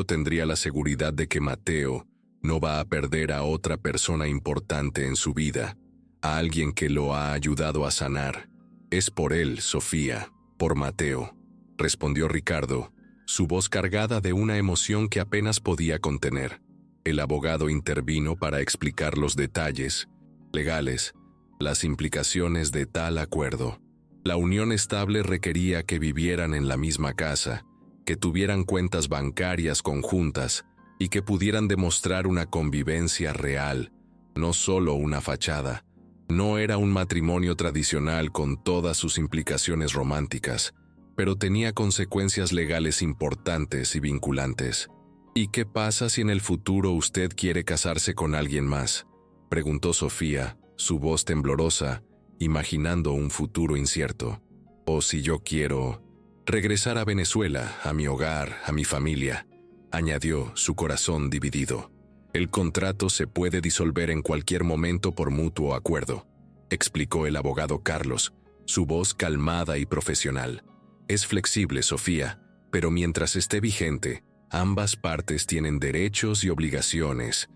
tendría la seguridad de que Mateo no va a perder a otra persona importante en su vida, a alguien que lo ha ayudado a sanar. Es por él, Sofía, por Mateo, respondió Ricardo, su voz cargada de una emoción que apenas podía contener. El abogado intervino para explicar los detalles legales, las implicaciones de tal acuerdo. La unión estable requería que vivieran en la misma casa, que tuvieran cuentas bancarias conjuntas y que pudieran demostrar una convivencia real, no solo una fachada. No era un matrimonio tradicional con todas sus implicaciones románticas, pero tenía consecuencias legales importantes y vinculantes. ¿Y qué pasa si en el futuro usted quiere casarse con alguien más?, preguntó Sofía, su voz temblorosa, imaginando un futuro incierto. ¿O si yo quiero regresar a Venezuela, a mi hogar, a mi familia?, añadió, su corazón dividido. El contrato se puede disolver en cualquier momento por mutuo acuerdo, explicó el abogado Carlos, su voz calmada y profesional. Es flexible, Sofía, pero mientras esté vigente, ambas partes tienen derechos y obligaciones,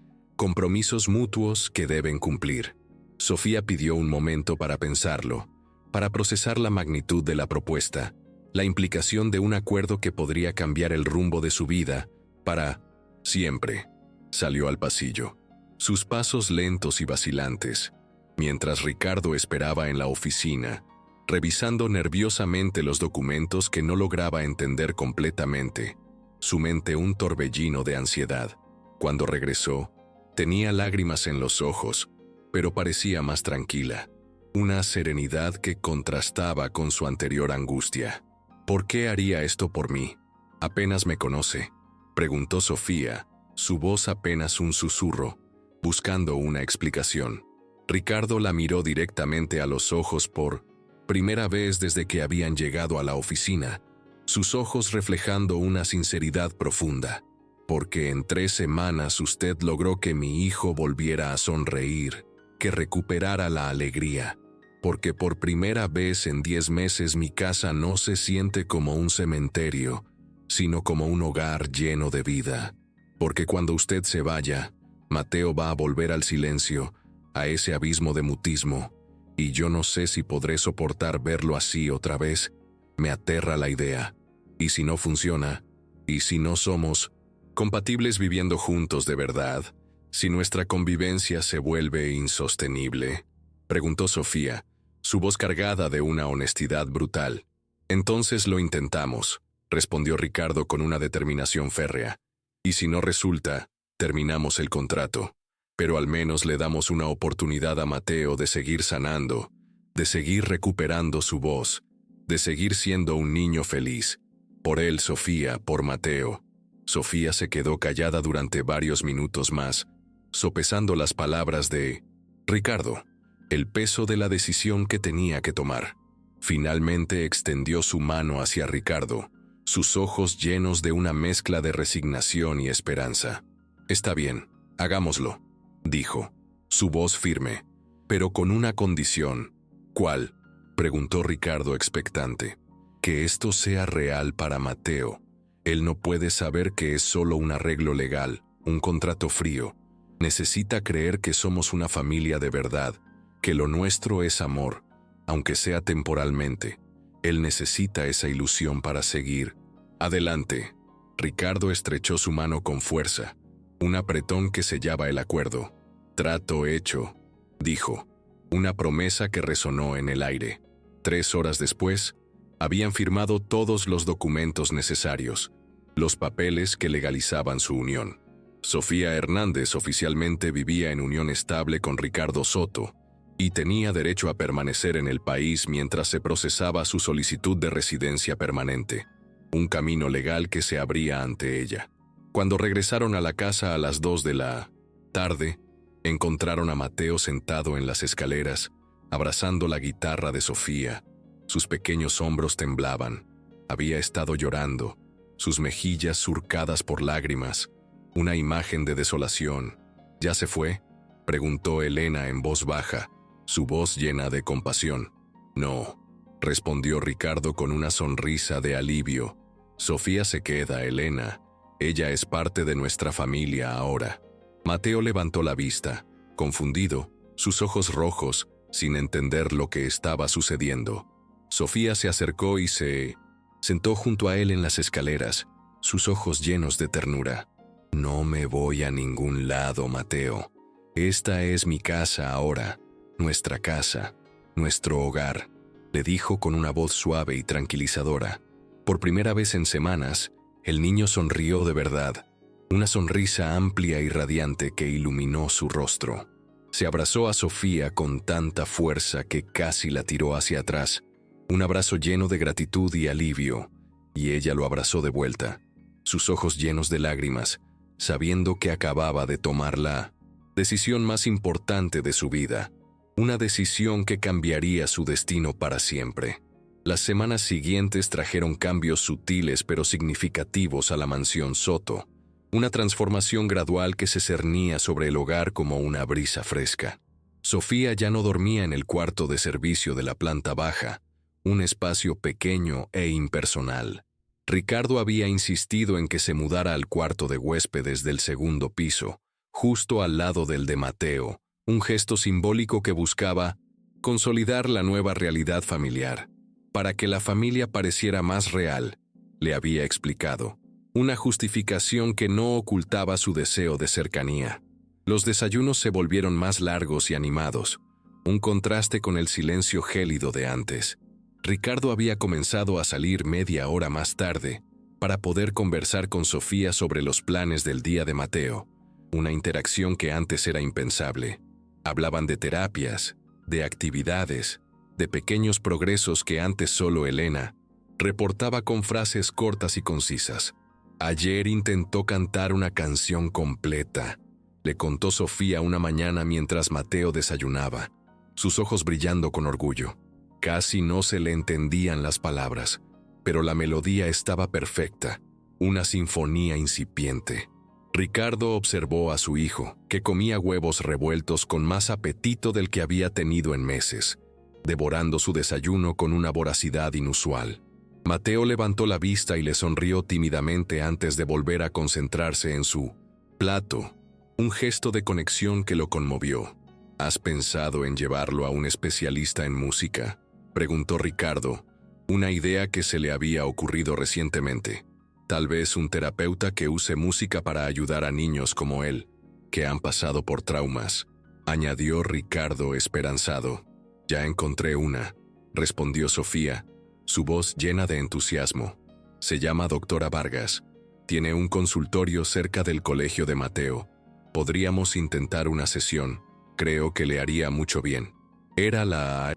Compromisos mutuos que deben cumplir. Sofía pidió un momento para pensarlo, para procesar la magnitud de la propuesta, la implicación de un acuerdo que podría cambiar el rumbo de su vida, para siempre. Salió al pasillo, sus pasos lentos y vacilantes, mientras Ricardo esperaba en la oficina, revisando nerviosamente los documentos que no lograba entender completamente, su mente un torbellino de ansiedad. Cuando regresó, tenía lágrimas en los ojos, pero parecía más tranquila, una serenidad que contrastaba con su anterior angustia. ¿Por qué haría esto por mí? ¿Apenas me conoce?, preguntó Sofía, su voz apenas un susurro, buscando una explicación. Ricardo la miró directamente a los ojos por primera vez desde que habían llegado a la oficina, sus ojos reflejando una sinceridad profunda. Porque en 3 semanas usted logró que mi hijo volviera a sonreír, que recuperara la alegría. Porque por primera vez en 10 meses mi casa no se siente como un cementerio, sino como un hogar lleno de vida. Porque cuando usted se vaya, Mateo va a volver al silencio, a ese abismo de mutismo, y yo no sé si podré soportar verlo así otra vez. Me aterra la idea. ¿Y si no funciona? ¿Y si no somos compatibles viviendo juntos de verdad? ¿Si nuestra convivencia se vuelve insostenible?, preguntó Sofía, su voz cargada de una honestidad brutal. Entonces lo intentamos, respondió Ricardo con una determinación férrea. Y si no resulta, terminamos el contrato. Pero al menos le damos una oportunidad a Mateo de seguir sanando, de seguir recuperando su voz, de seguir siendo un niño feliz. Por él, Sofía, por Mateo. Sofía se quedó callada durante varios minutos más, sopesando las palabras de Ricardo, el peso de la decisión que tenía que tomar. Finalmente extendió su mano hacia Ricardo, sus ojos llenos de una mezcla de resignación y esperanza. «Está bien, hagámoslo», dijo, su voz firme, pero con una condición. «¿Cuál?», preguntó Ricardo expectante. «Que esto sea real para Mateo. Él no puede saber que es solo un arreglo legal, un contrato frío. Necesita creer que somos una familia de verdad, que lo nuestro es amor, aunque sea temporalmente. Él necesita esa ilusión para seguir. Adelante». Ricardo estrechó su mano con fuerza, un apretón que sellaba el acuerdo. «Trato hecho», dijo, una promesa que resonó en el aire. 3 horas después, habían firmado todos los documentos necesarios, los papeles que legalizaban su unión. Sofía Hernández oficialmente vivía en unión estable con Ricardo Soto y tenía derecho a permanecer en el país mientras se procesaba su solicitud de residencia permanente, un camino legal que se abría ante ella. Cuando regresaron a la casa a las 2 de la tarde, encontraron a Mateo sentado en las escaleras, abrazando la guitarra de Sofía. Sus pequeños hombros temblaban. Había estado llorando, sus mejillas surcadas por lágrimas, una imagen de desolación. «¿Ya se fue?», preguntó Elena en voz baja, su voz llena de compasión. «No», respondió Ricardo con una sonrisa de alivio. «Sofía se queda, Elena. Ella es parte de nuestra familia ahora». Mateo levantó la vista, confundido, sus ojos rojos, sin entender lo que estaba sucediendo. Sofía se acercó y se sentó junto a él en las escaleras, sus ojos llenos de ternura. «No me voy a ningún lado, Mateo. Esta es mi casa ahora, nuestra casa, nuestro hogar», le dijo con una voz suave y tranquilizadora. Por primera vez en semanas, el niño sonrió de verdad, una sonrisa amplia y radiante que iluminó su rostro. Se abrazó a Sofía con tanta fuerza que casi la tiró hacia atrás, un abrazo lleno de gratitud y alivio, y ella lo abrazó de vuelta, sus ojos llenos de lágrimas, sabiendo que acababa de tomar la decisión más importante de su vida, una decisión que cambiaría su destino para siempre. Las semanas siguientes trajeron cambios sutiles pero significativos a la mansión Soto, una transformación gradual que se cernía sobre el hogar como una brisa fresca. Sofía ya no dormía en el cuarto de servicio de la planta baja, un espacio pequeño e impersonal. Ricardo había insistido en que se mudara al cuarto de huéspedes del segundo piso, justo al lado del de Mateo, un gesto simbólico que buscaba consolidar la nueva realidad familiar, para que la familia pareciera más real, le había explicado, una justificación que no ocultaba su deseo de cercanía. Los desayunos se volvieron más largos y animados, un contraste con el silencio gélido de antes. Ricardo había comenzado a salir media hora más tarde para poder conversar con Sofía sobre los planes del día de Mateo, una interacción que antes era impensable. Hablaban de terapias, de actividades, de pequeños progresos que antes solo Elena reportaba con frases cortas y concisas. Ayer intentó cantar una canción completa, le contó Sofía una mañana mientras Mateo desayunaba, sus ojos brillando con orgullo. Casi no se le entendían las palabras, pero la melodía estaba perfecta, una sinfonía incipiente. Ricardo observó a su hijo, que comía huevos revueltos con más apetito del que había tenido en meses, devorando su desayuno con una voracidad inusual. Mateo levantó la vista y le sonrió tímidamente antes de volver a concentrarse en su plato, un gesto de conexión que lo conmovió. ¿Has pensado en llevarlo a un especialista en música?, preguntó Ricardo, una idea que se le había ocurrido recientemente. Tal vez un terapeuta que use música para ayudar a niños como él, que han pasado por traumas, añadió Ricardo esperanzado. Ya encontré una, respondió Sofía, su voz llena de entusiasmo. Se llama Doctora Vargas. Tiene un consultorio cerca del colegio de Mateo. Podríamos intentar una sesión. Creo que le haría mucho bien. Era la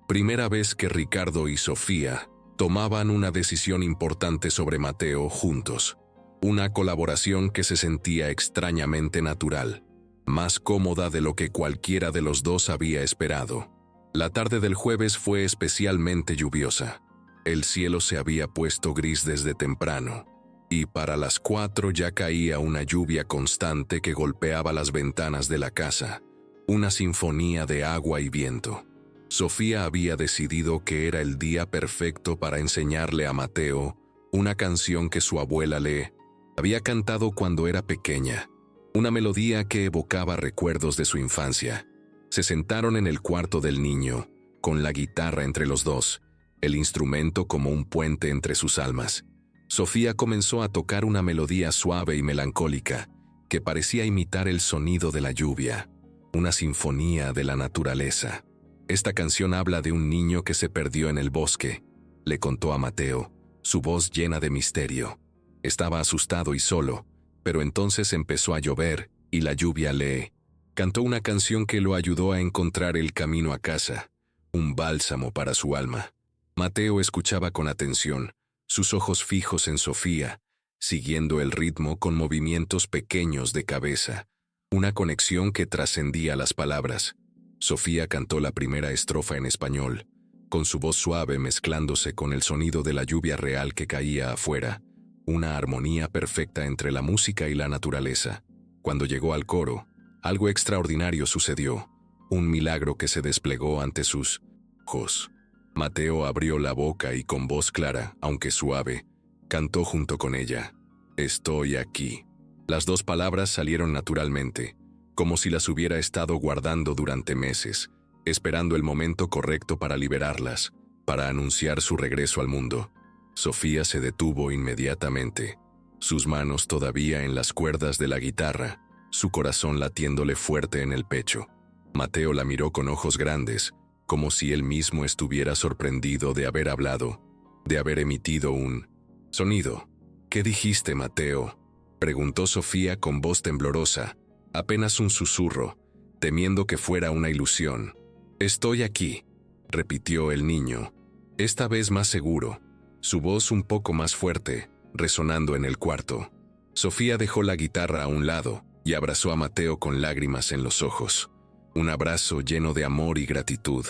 primera vez que Ricardo y Sofía tomaban una decisión importante sobre Mateo juntos. Una colaboración que se sentía extrañamente natural, más cómoda de lo que cualquiera de los dos había esperado. La tarde del jueves fue especialmente lluviosa. El cielo se había puesto gris desde temprano, y para las 4 ya caía una lluvia constante que golpeaba las ventanas de la casa, una sinfonía de agua y viento. Sofía había decidido que era el día perfecto para enseñarle a Mateo una canción que su abuela le había cantado cuando era pequeña, una melodía que evocaba recuerdos de su infancia. Se sentaron en el cuarto del niño, con la guitarra entre los dos, el instrumento como un puente entre sus almas. Sofía comenzó a tocar una melodía suave y melancólica, que parecía imitar el sonido de la lluvia, una sinfonía de la naturaleza. Esta canción habla de un niño que se perdió en el bosque, le contó a Mateo, su voz llena de misterio. Estaba asustado y solo, pero entonces empezó a llover y la lluvia le cantó una canción que lo ayudó a encontrar el camino a casa, un bálsamo para su alma. Mateo escuchaba con atención, sus ojos fijos en Sofía, siguiendo el ritmo con movimientos pequeños de cabeza, una conexión que trascendía las palabras. Sofía cantó la primera estrofa en español, con su voz suave mezclándose con el sonido de la lluvia real que caía afuera, una armonía perfecta entre la música y la naturaleza. Cuando llegó al coro, algo extraordinario sucedió, un milagro que se desplegó ante sus ojos. Mateo abrió la boca y con voz clara, aunque suave, cantó junto con ella. Estoy aquí. Las dos palabras salieron naturalmente, como si las hubiera estado guardando durante meses, esperando el momento correcto para liberarlas, para anunciar su regreso al mundo. Sofía se detuvo inmediatamente, sus manos todavía en las cuerdas de la guitarra, su corazón latiéndole fuerte en el pecho. Mateo la miró con ojos grandes, como si él mismo estuviera sorprendido de haber hablado, de haber emitido un sonido. ¿Qué dijiste, Mateo?, preguntó Sofía con voz temblorosa, apenas un susurro, temiendo que fuera una ilusión. Estoy aquí, repitió el niño, esta vez más seguro, su voz un poco más fuerte, resonando en el cuarto. Sofía dejó la guitarra a un lado y abrazó a Mateo con lágrimas en los ojos. Un abrazo lleno de amor y gratitud,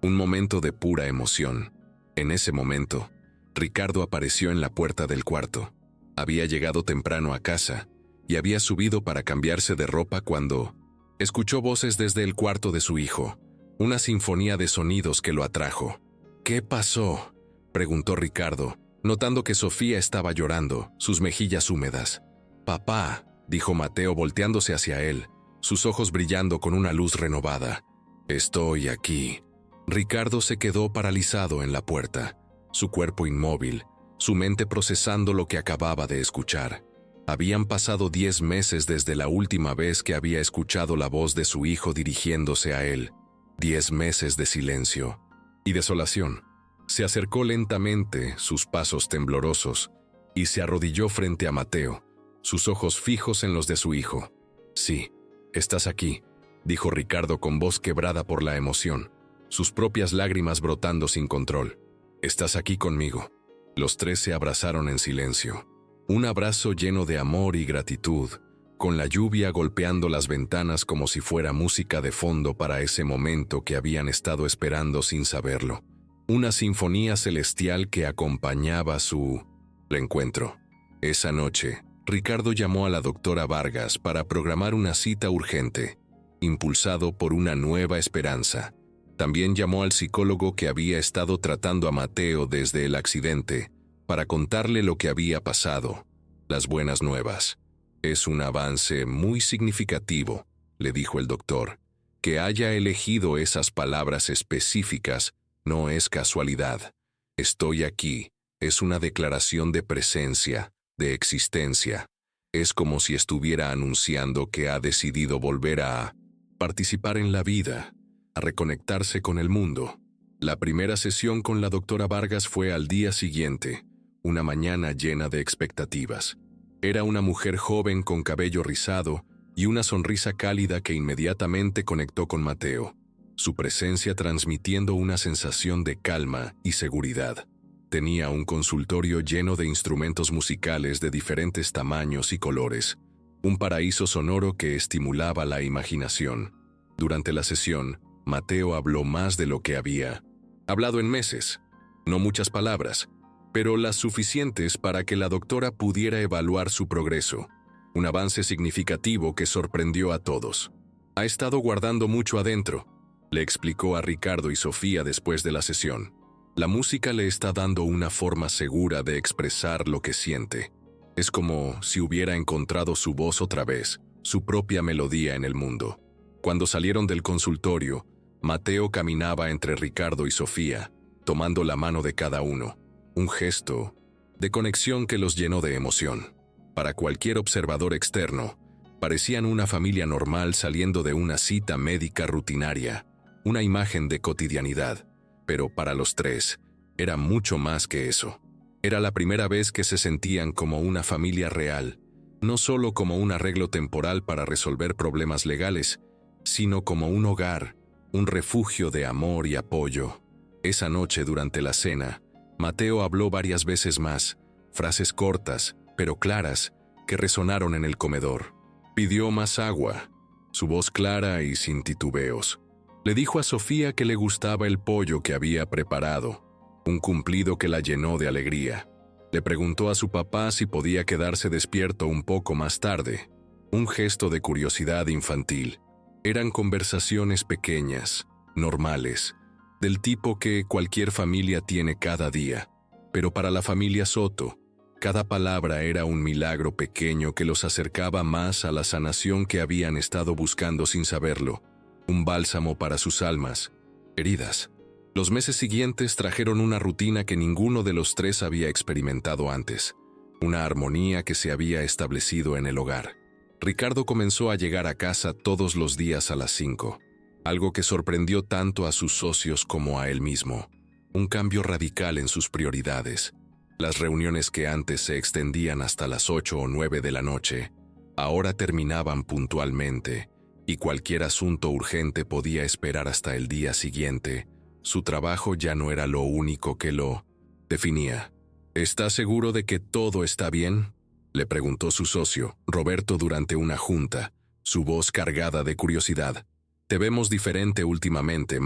un momento de pura emoción. En ese momento, Ricardo apareció en la puerta del cuarto. Había llegado temprano a casa y había subido para cambiarse de ropa cuando escuchó voces desde el cuarto de su hijo, una sinfonía de sonidos que lo atrajo. ¿Qué pasó?, preguntó Ricardo, notando que Sofía estaba llorando, sus mejillas húmedas. Papá, dijo Mateo volteándose hacia él, sus ojos brillando con una luz renovada. Estoy aquí. Ricardo se quedó paralizado en la puerta, su cuerpo inmóvil, su mente procesando lo que acababa de escuchar. Habían pasado 10 meses desde la última vez que había escuchado la voz de su hijo dirigiéndose a él. 10 meses de silencio y desolación. Se acercó lentamente, sus pasos temblorosos, y se arrodilló frente a Mateo, sus ojos fijos en los de su hijo. «Sí, estás aquí», dijo Ricardo con voz quebrada por la emoción, sus propias lágrimas brotando sin control. «Estás aquí conmigo». Los tres se abrazaron en silencio. Un abrazo lleno de amor y gratitud, con la lluvia golpeando las ventanas como si fuera música de fondo para ese momento que habían estado esperando sin saberlo. Una sinfonía celestial que acompañaba su reencuentro. Esa noche, Ricardo llamó a la doctora Vargas para programar una cita urgente, impulsado por una nueva esperanza. También llamó al psicólogo que había estado tratando a Mateo desde el accidente, para contarle lo que había pasado. Las buenas nuevas. «Es un avance muy significativo», le dijo el doctor. «Que haya elegido esas palabras específicas no es casualidad. Estoy aquí es una declaración de presencia, de existencia. Es como si estuviera anunciando que ha decidido volver a participar en la vida, a reconectarse con el mundo». La primera sesión con la doctora Vargas fue al día siguiente, una mañana llena de expectativas. Era una mujer joven con cabello rizado y una sonrisa cálida que inmediatamente conectó con Mateo, su presencia transmitiendo una sensación de calma y seguridad. Tenía un consultorio lleno de instrumentos musicales de diferentes tamaños y colores, un paraíso sonoro que estimulaba la imaginación. Durante la sesión, Mateo habló más de lo que había hablado en meses. No muchas palabras, pero las suficientes para que la doctora pudiera evaluar su progreso. Un avance significativo que sorprendió a todos. «Ha estado guardando mucho adentro», le explicó a Ricardo y Sofía después de la sesión. «La música le está dando una forma segura de expresar lo que siente. Es como si hubiera encontrado su voz otra vez, su propia melodía en el mundo». Cuando salieron del consultorio, Mateo caminaba entre Ricardo y Sofía, tomando la mano de cada uno. Un gesto de conexión que los llenó de emoción. Para cualquier observador externo, parecían una familia normal saliendo de una cita médica rutinaria, una imagen de cotidianidad, pero para los tres, era mucho más que eso. Era la primera vez que se sentían como una familia real, no solo como un arreglo temporal para resolver problemas legales, sino como un hogar, un refugio de amor y apoyo. Esa noche durante la cena, Mateo habló varias veces más, frases cortas, pero claras, que resonaron en el comedor. Pidió más agua, su voz clara y sin titubeos. Le dijo a Sofía que le gustaba el pollo que había preparado, un cumplido que la llenó de alegría. Le preguntó a su papá si podía quedarse despierto un poco más tarde, un gesto de curiosidad infantil. Eran conversaciones pequeñas, normales, del tipo que cualquier familia tiene cada día, pero para la familia Soto, cada palabra era un milagro pequeño que los acercaba más a la sanación que habían estado buscando sin saberlo, un bálsamo para sus almas, heridas. Los meses siguientes trajeron una rutina que ninguno de los tres había experimentado antes, una armonía que se había establecido en el hogar. Ricardo comenzó a llegar a casa todos los días a las 5. Algo que sorprendió tanto a sus socios como a él mismo. Un cambio radical en sus prioridades. Las reuniones que antes se extendían hasta las 8 o 9 de la noche, ahora terminaban puntualmente, y cualquier asunto urgente podía esperar hasta el día siguiente. Su trabajo ya no era lo único que lo definía. ¿Está seguro de que todo está bien?, le preguntó su socio, Roberto, durante una junta, su voz cargada de curiosidad. «Te vemos diferente últimamente,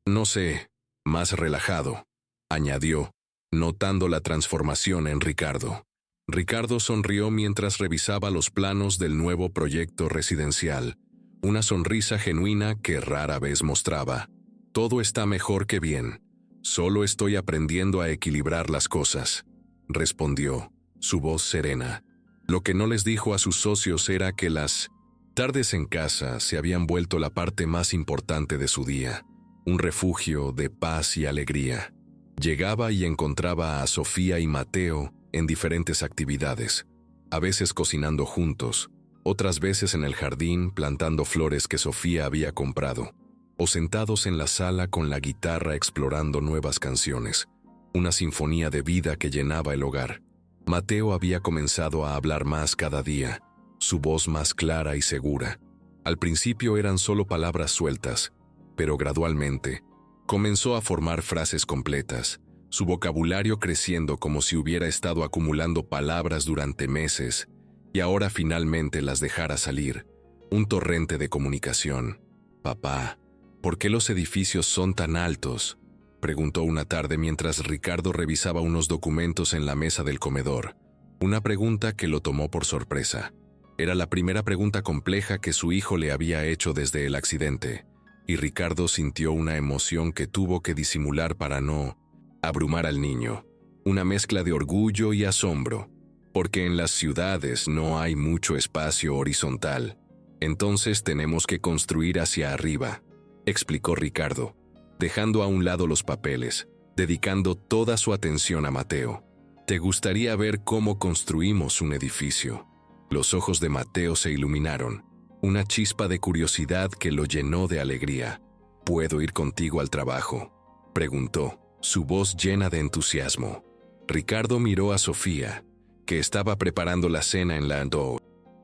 no sé, más relajado», añadió, notando la transformación en Ricardo. Ricardo sonrió mientras revisaba los planos del nuevo proyecto residencial, una sonrisa genuina que rara vez mostraba. «Todo está mejor que bien. Solo estoy aprendiendo a equilibrar las cosas», respondió, su voz serena. Lo que no les dijo a sus socios era que las tardes en casa se habían vuelto la parte más importante de su día, un refugio de paz y alegría. Llegaba y encontraba a Sofía y Mateo en diferentes actividades, a veces cocinando juntos, otras veces en el jardín plantando flores que Sofía había comprado, o sentados en la sala con la guitarra explorando nuevas canciones, una sinfonía de vida que llenaba el hogar. Mateo había comenzado a hablar más cada día, su voz más clara y segura. Al principio eran solo palabras sueltas, pero gradualmente comenzó a formar frases completas, su vocabulario creciendo como si hubiera estado acumulando palabras durante meses y ahora finalmente las dejara salir, un torrente de comunicación. «Papá, ¿por qué los edificios son tan altos?», preguntó una tarde mientras Ricardo revisaba unos documentos en la mesa del comedor, una pregunta que lo tomó por sorpresa. Era la primera pregunta compleja que su hijo le había hecho desde el accidente, y Ricardo sintió una emoción que tuvo que disimular para no abrumar al niño, una mezcla de orgullo y asombro, porque en las ciudades no hay mucho espacio horizontal, entonces tenemos que construir hacia arriba, explicó Ricardo, dejando a un lado los papeles, dedicando toda su atención a Mateo. «¿Te gustaría ver cómo construimos un edificio?». Los ojos de Mateo se iluminaron, una chispa de curiosidad que lo llenó de alegría. «¿Puedo ir contigo al trabajo?», preguntó, su voz llena de entusiasmo. Ricardo miró a Sofía, que estaba preparando la cena en la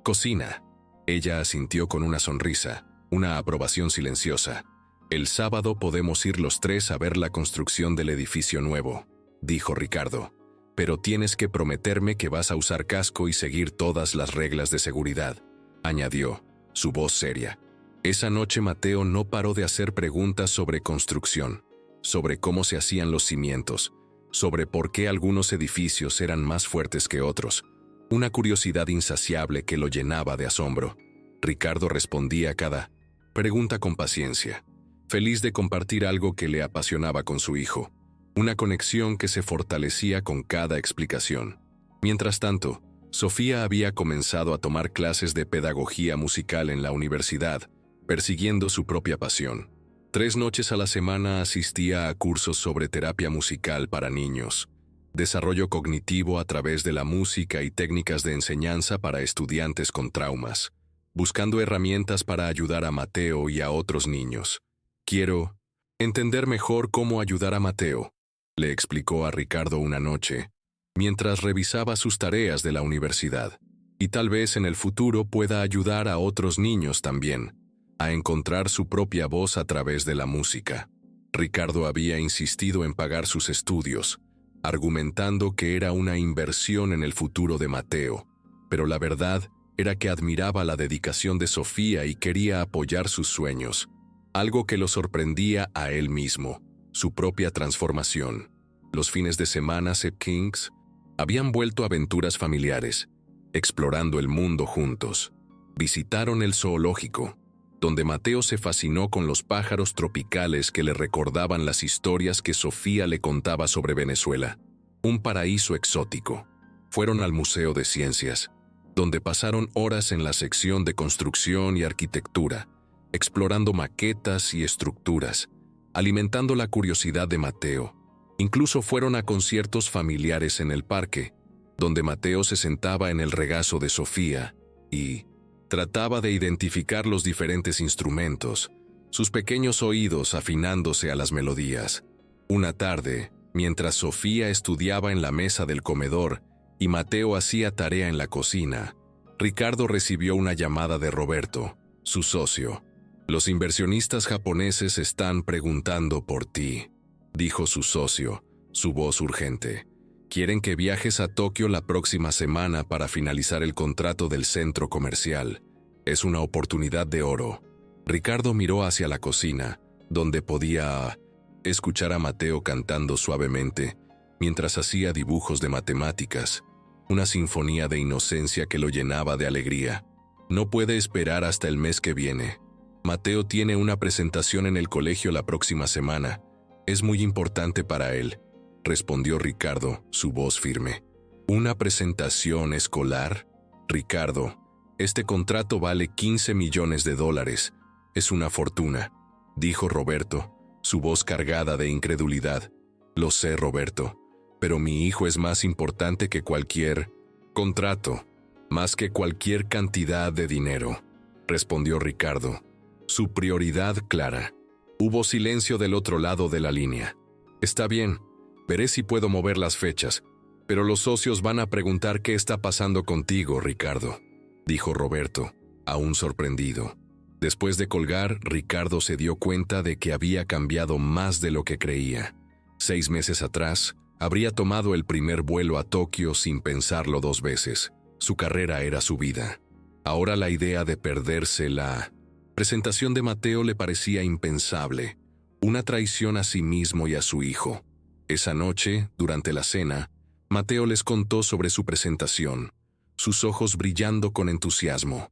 cocina. Ella asintió con una sonrisa, una aprobación silenciosa. «El sábado podemos ir los tres a ver la construcción del edificio nuevo», dijo Ricardo. «Pero tienes que prometerme que vas a usar casco y seguir todas las reglas de seguridad», añadió, su voz seria. Esa noche Mateo no paró de hacer preguntas sobre construcción, sobre cómo se hacían los cimientos, sobre por qué algunos edificios eran más fuertes que otros, una curiosidad insaciable que lo llenaba de asombro. Ricardo respondía a cada pregunta con paciencia, feliz de compartir algo que le apasionaba con su hijo, una conexión que se fortalecía con cada explicación. Mientras tanto, Sofía había comenzado a tomar clases de pedagogía musical en la universidad, persiguiendo su propia pasión. 3 noches a la semana asistía a cursos sobre terapia musical para niños, desarrollo cognitivo a través de la música y técnicas de enseñanza para estudiantes con traumas, buscando herramientas para ayudar a Mateo y a otros niños. «Quiero entender mejor cómo ayudar a Mateo», le explicó a Ricardo una noche, mientras revisaba sus tareas de la universidad, «y tal vez en el futuro pueda ayudar a otros niños también, a encontrar su propia voz a través de la música». Ricardo había insistido en pagar sus estudios, argumentando que era una inversión en el futuro de Mateo, pero la verdad era que admiraba la dedicación de Sofía y quería apoyar sus sueños, algo que lo sorprendía a él mismo, su propia transformación. Los fines de semana Kings habían vuelto aventuras familiares, explorando el mundo juntos. Visitaron el zoológico, donde Mateo se fascinó con los pájaros tropicales que le recordaban las historias que Sofía le contaba sobre Venezuela, un paraíso exótico. Fueron al Museo de Ciencias, donde pasaron horas en la sección de construcción y arquitectura, explorando maquetas y estructuras, alimentando la curiosidad de Mateo. Incluso fueron a conciertos familiares en el parque, donde Mateo se sentaba en el regazo de Sofía y trataba de identificar los diferentes instrumentos, sus pequeños oídos afinándose a las melodías. Una tarde, mientras Sofía estudiaba en la mesa del comedor y Mateo hacía tarea en la cocina, Ricardo recibió una llamada de Roberto, su socio. «Los inversionistas japoneses están preguntando por ti», dijo su socio, su voz urgente. «Quieren que viajes a Tokio la próxima semana para finalizar el contrato del centro comercial. Es una oportunidad de oro». Ricardo miró hacia la cocina, donde podía escuchar a Mateo cantando suavemente, mientras hacía dibujos de matemáticas, una sinfonía de inocencia que lo llenaba de alegría. «No puede esperar hasta el mes que viene. Mateo tiene una presentación en el colegio la próxima semana. Es muy importante para él», respondió Ricardo, su voz firme. «¿Una presentación escolar?», Ricardo, este contrato vale $15 millones. Es una fortuna, dijo Roberto, su voz cargada de incredulidad. Lo sé, Roberto, pero mi hijo es más importante que cualquier contrato, más que cualquier cantidad de dinero, respondió Ricardo, su prioridad clara. Hubo silencio del otro lado de la línea. Está bien, veré si puedo mover las fechas, pero los socios van a preguntar qué está pasando contigo, Ricardo, dijo Roberto, aún sorprendido. Después de colgar, Ricardo se dio cuenta de que había cambiado más de lo que creía. 6 meses atrás, habría tomado el primer vuelo a Tokio sin pensarlo 2 veces. Su carrera era su vida. Ahora la idea de perderse la presentación de Mateo le parecía impensable, una traición a sí mismo y a su hijo. Esa noche, durante la cena, Mateo les contó sobre su presentación, sus ojos brillando con entusiasmo.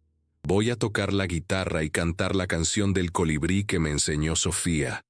«Voy a tocar la guitarra y cantar la canción del colibrí que me enseñó Sofía»,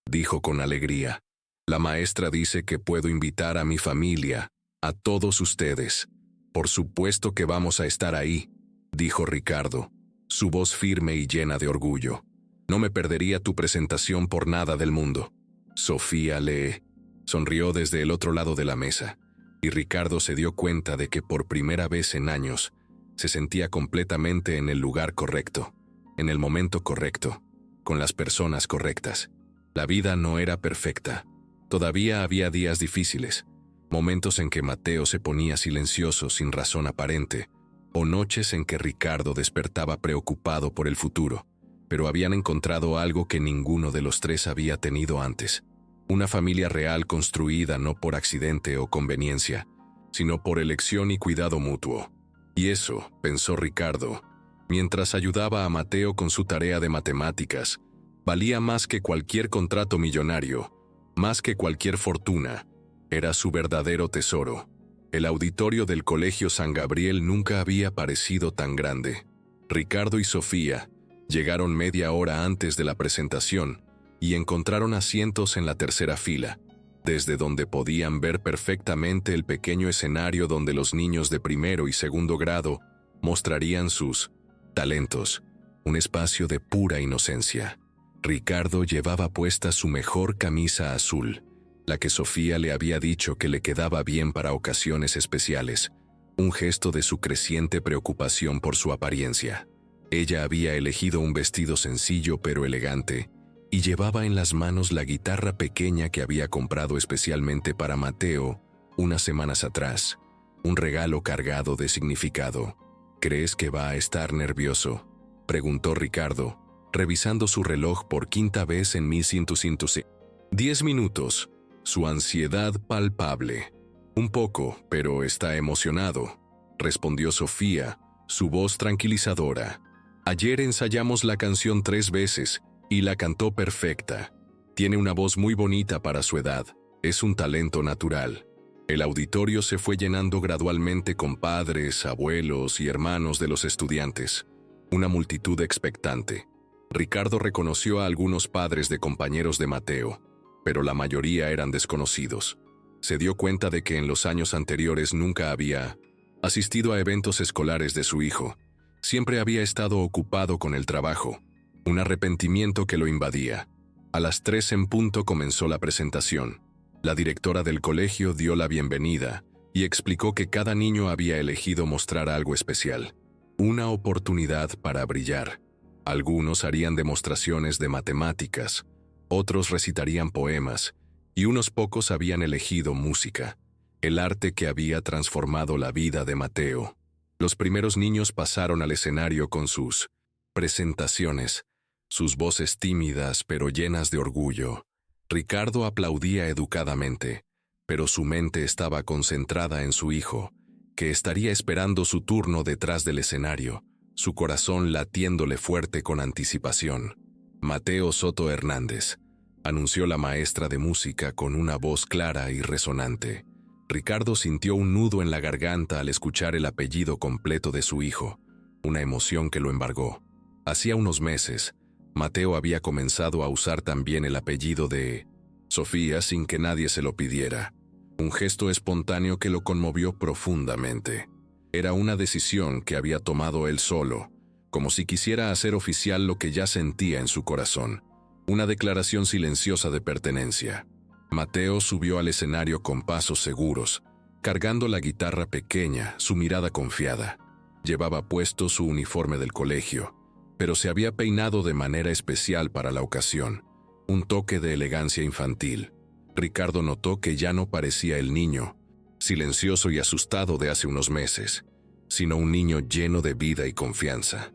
dijo con alegría. «La maestra dice que puedo invitar a mi familia, a todos ustedes. Por supuesto que vamos a estar ahí», dijo Ricardo, su voz firme y llena de orgullo. «No me perdería tu presentación por nada del mundo». Sofía le sonrió desde el otro lado de la mesa, y Ricardo se dio cuenta de que por primera vez en años se sentía completamente en el lugar correcto, en el momento correcto, con las personas correctas. La vida no era perfecta. Todavía había días difíciles, momentos en que Mateo se ponía silencioso sin razón aparente, o noches en que Ricardo despertaba preocupado por el futuro, pero habían encontrado algo que ninguno de los tres había tenido antes. Una familia real construida no por accidente o conveniencia, sino por elección y cuidado mutuo. Y eso, pensó Ricardo, mientras ayudaba a Mateo con su tarea de matemáticas, valía más que cualquier contrato millonario, más que cualquier fortuna. Era su verdadero tesoro. El auditorio del Colegio San Gabriel nunca había parecido tan grande. Ricardo y Sofía llegaron media hora antes de la presentación y encontraron asientos en la tercera fila, desde donde podían ver perfectamente el pequeño escenario donde los niños de primero y segundo grado mostrarían sus talentos, un espacio de pura inocencia. Ricardo llevaba puesta su mejor camisa azul, la que Sofía le había dicho que le quedaba bien para ocasiones especiales, un gesto de su creciente preocupación por su apariencia. Ella había elegido un vestido sencillo pero elegante, y llevaba en las manos la guitarra pequeña que había comprado especialmente para Mateo unas semanas atrás, un regalo cargado de significado. «¿Crees que va a estar nervioso?», preguntó Ricardo, revisando su reloj por 5ª vez en 1100. 10 minutos, su ansiedad palpable. «Un poco, pero está emocionado», respondió Sofía, su voz tranquilizadora. «Ayer ensayamos la canción 3 veces, y la cantó perfecta. Tiene una voz muy bonita para su edad. Es un talento natural». El auditorio se fue llenando gradualmente con padres, abuelos y hermanos de los estudiantes. Una multitud expectante. Ricardo reconoció a algunos padres de compañeros de Mateo, pero la mayoría eran desconocidos. Se dio cuenta de que en los años anteriores nunca había asistido a eventos escolares de su hijo. Siempre había estado ocupado con el trabajo. Un arrepentimiento que lo invadía. A las 3 en punto comenzó la presentación. La directora del colegio dio la bienvenida y explicó que cada niño había elegido mostrar algo especial, una oportunidad para brillar. Algunos harían demostraciones de matemáticas, otros recitarían poemas, y unos pocos habían elegido música, el arte que había transformado la vida de Mateo. Los primeros niños pasaron al escenario con sus presentaciones, sus voces tímidas pero llenas de orgullo. Ricardo aplaudía educadamente, pero su mente estaba concentrada en su hijo, que estaría esperando su turno detrás del escenario, su corazón latiéndole fuerte con anticipación. «Mateo Soto Hernández», anunció la maestra de música con una voz clara y resonante. Ricardo sintió un nudo en la garganta al escuchar el apellido completo de su hijo, una emoción que lo embargó. Hacía unos meses, Mateo había comenzado a usar también el apellido de Sofía sin que nadie se lo pidiera, un gesto espontáneo que lo conmovió profundamente. Era una decisión que había tomado él solo, como si quisiera hacer oficial lo que ya sentía en su corazón, una declaración silenciosa de pertenencia. Mateo subió al escenario con pasos seguros, cargando la guitarra pequeña, su mirada confiada. Llevaba puesto su uniforme del colegio, pero se había peinado de manera especial para la ocasión, un toque de elegancia infantil. Ricardo notó que ya no parecía el niño, silencioso y asustado de hace unos meses, sino un niño lleno de vida y confianza.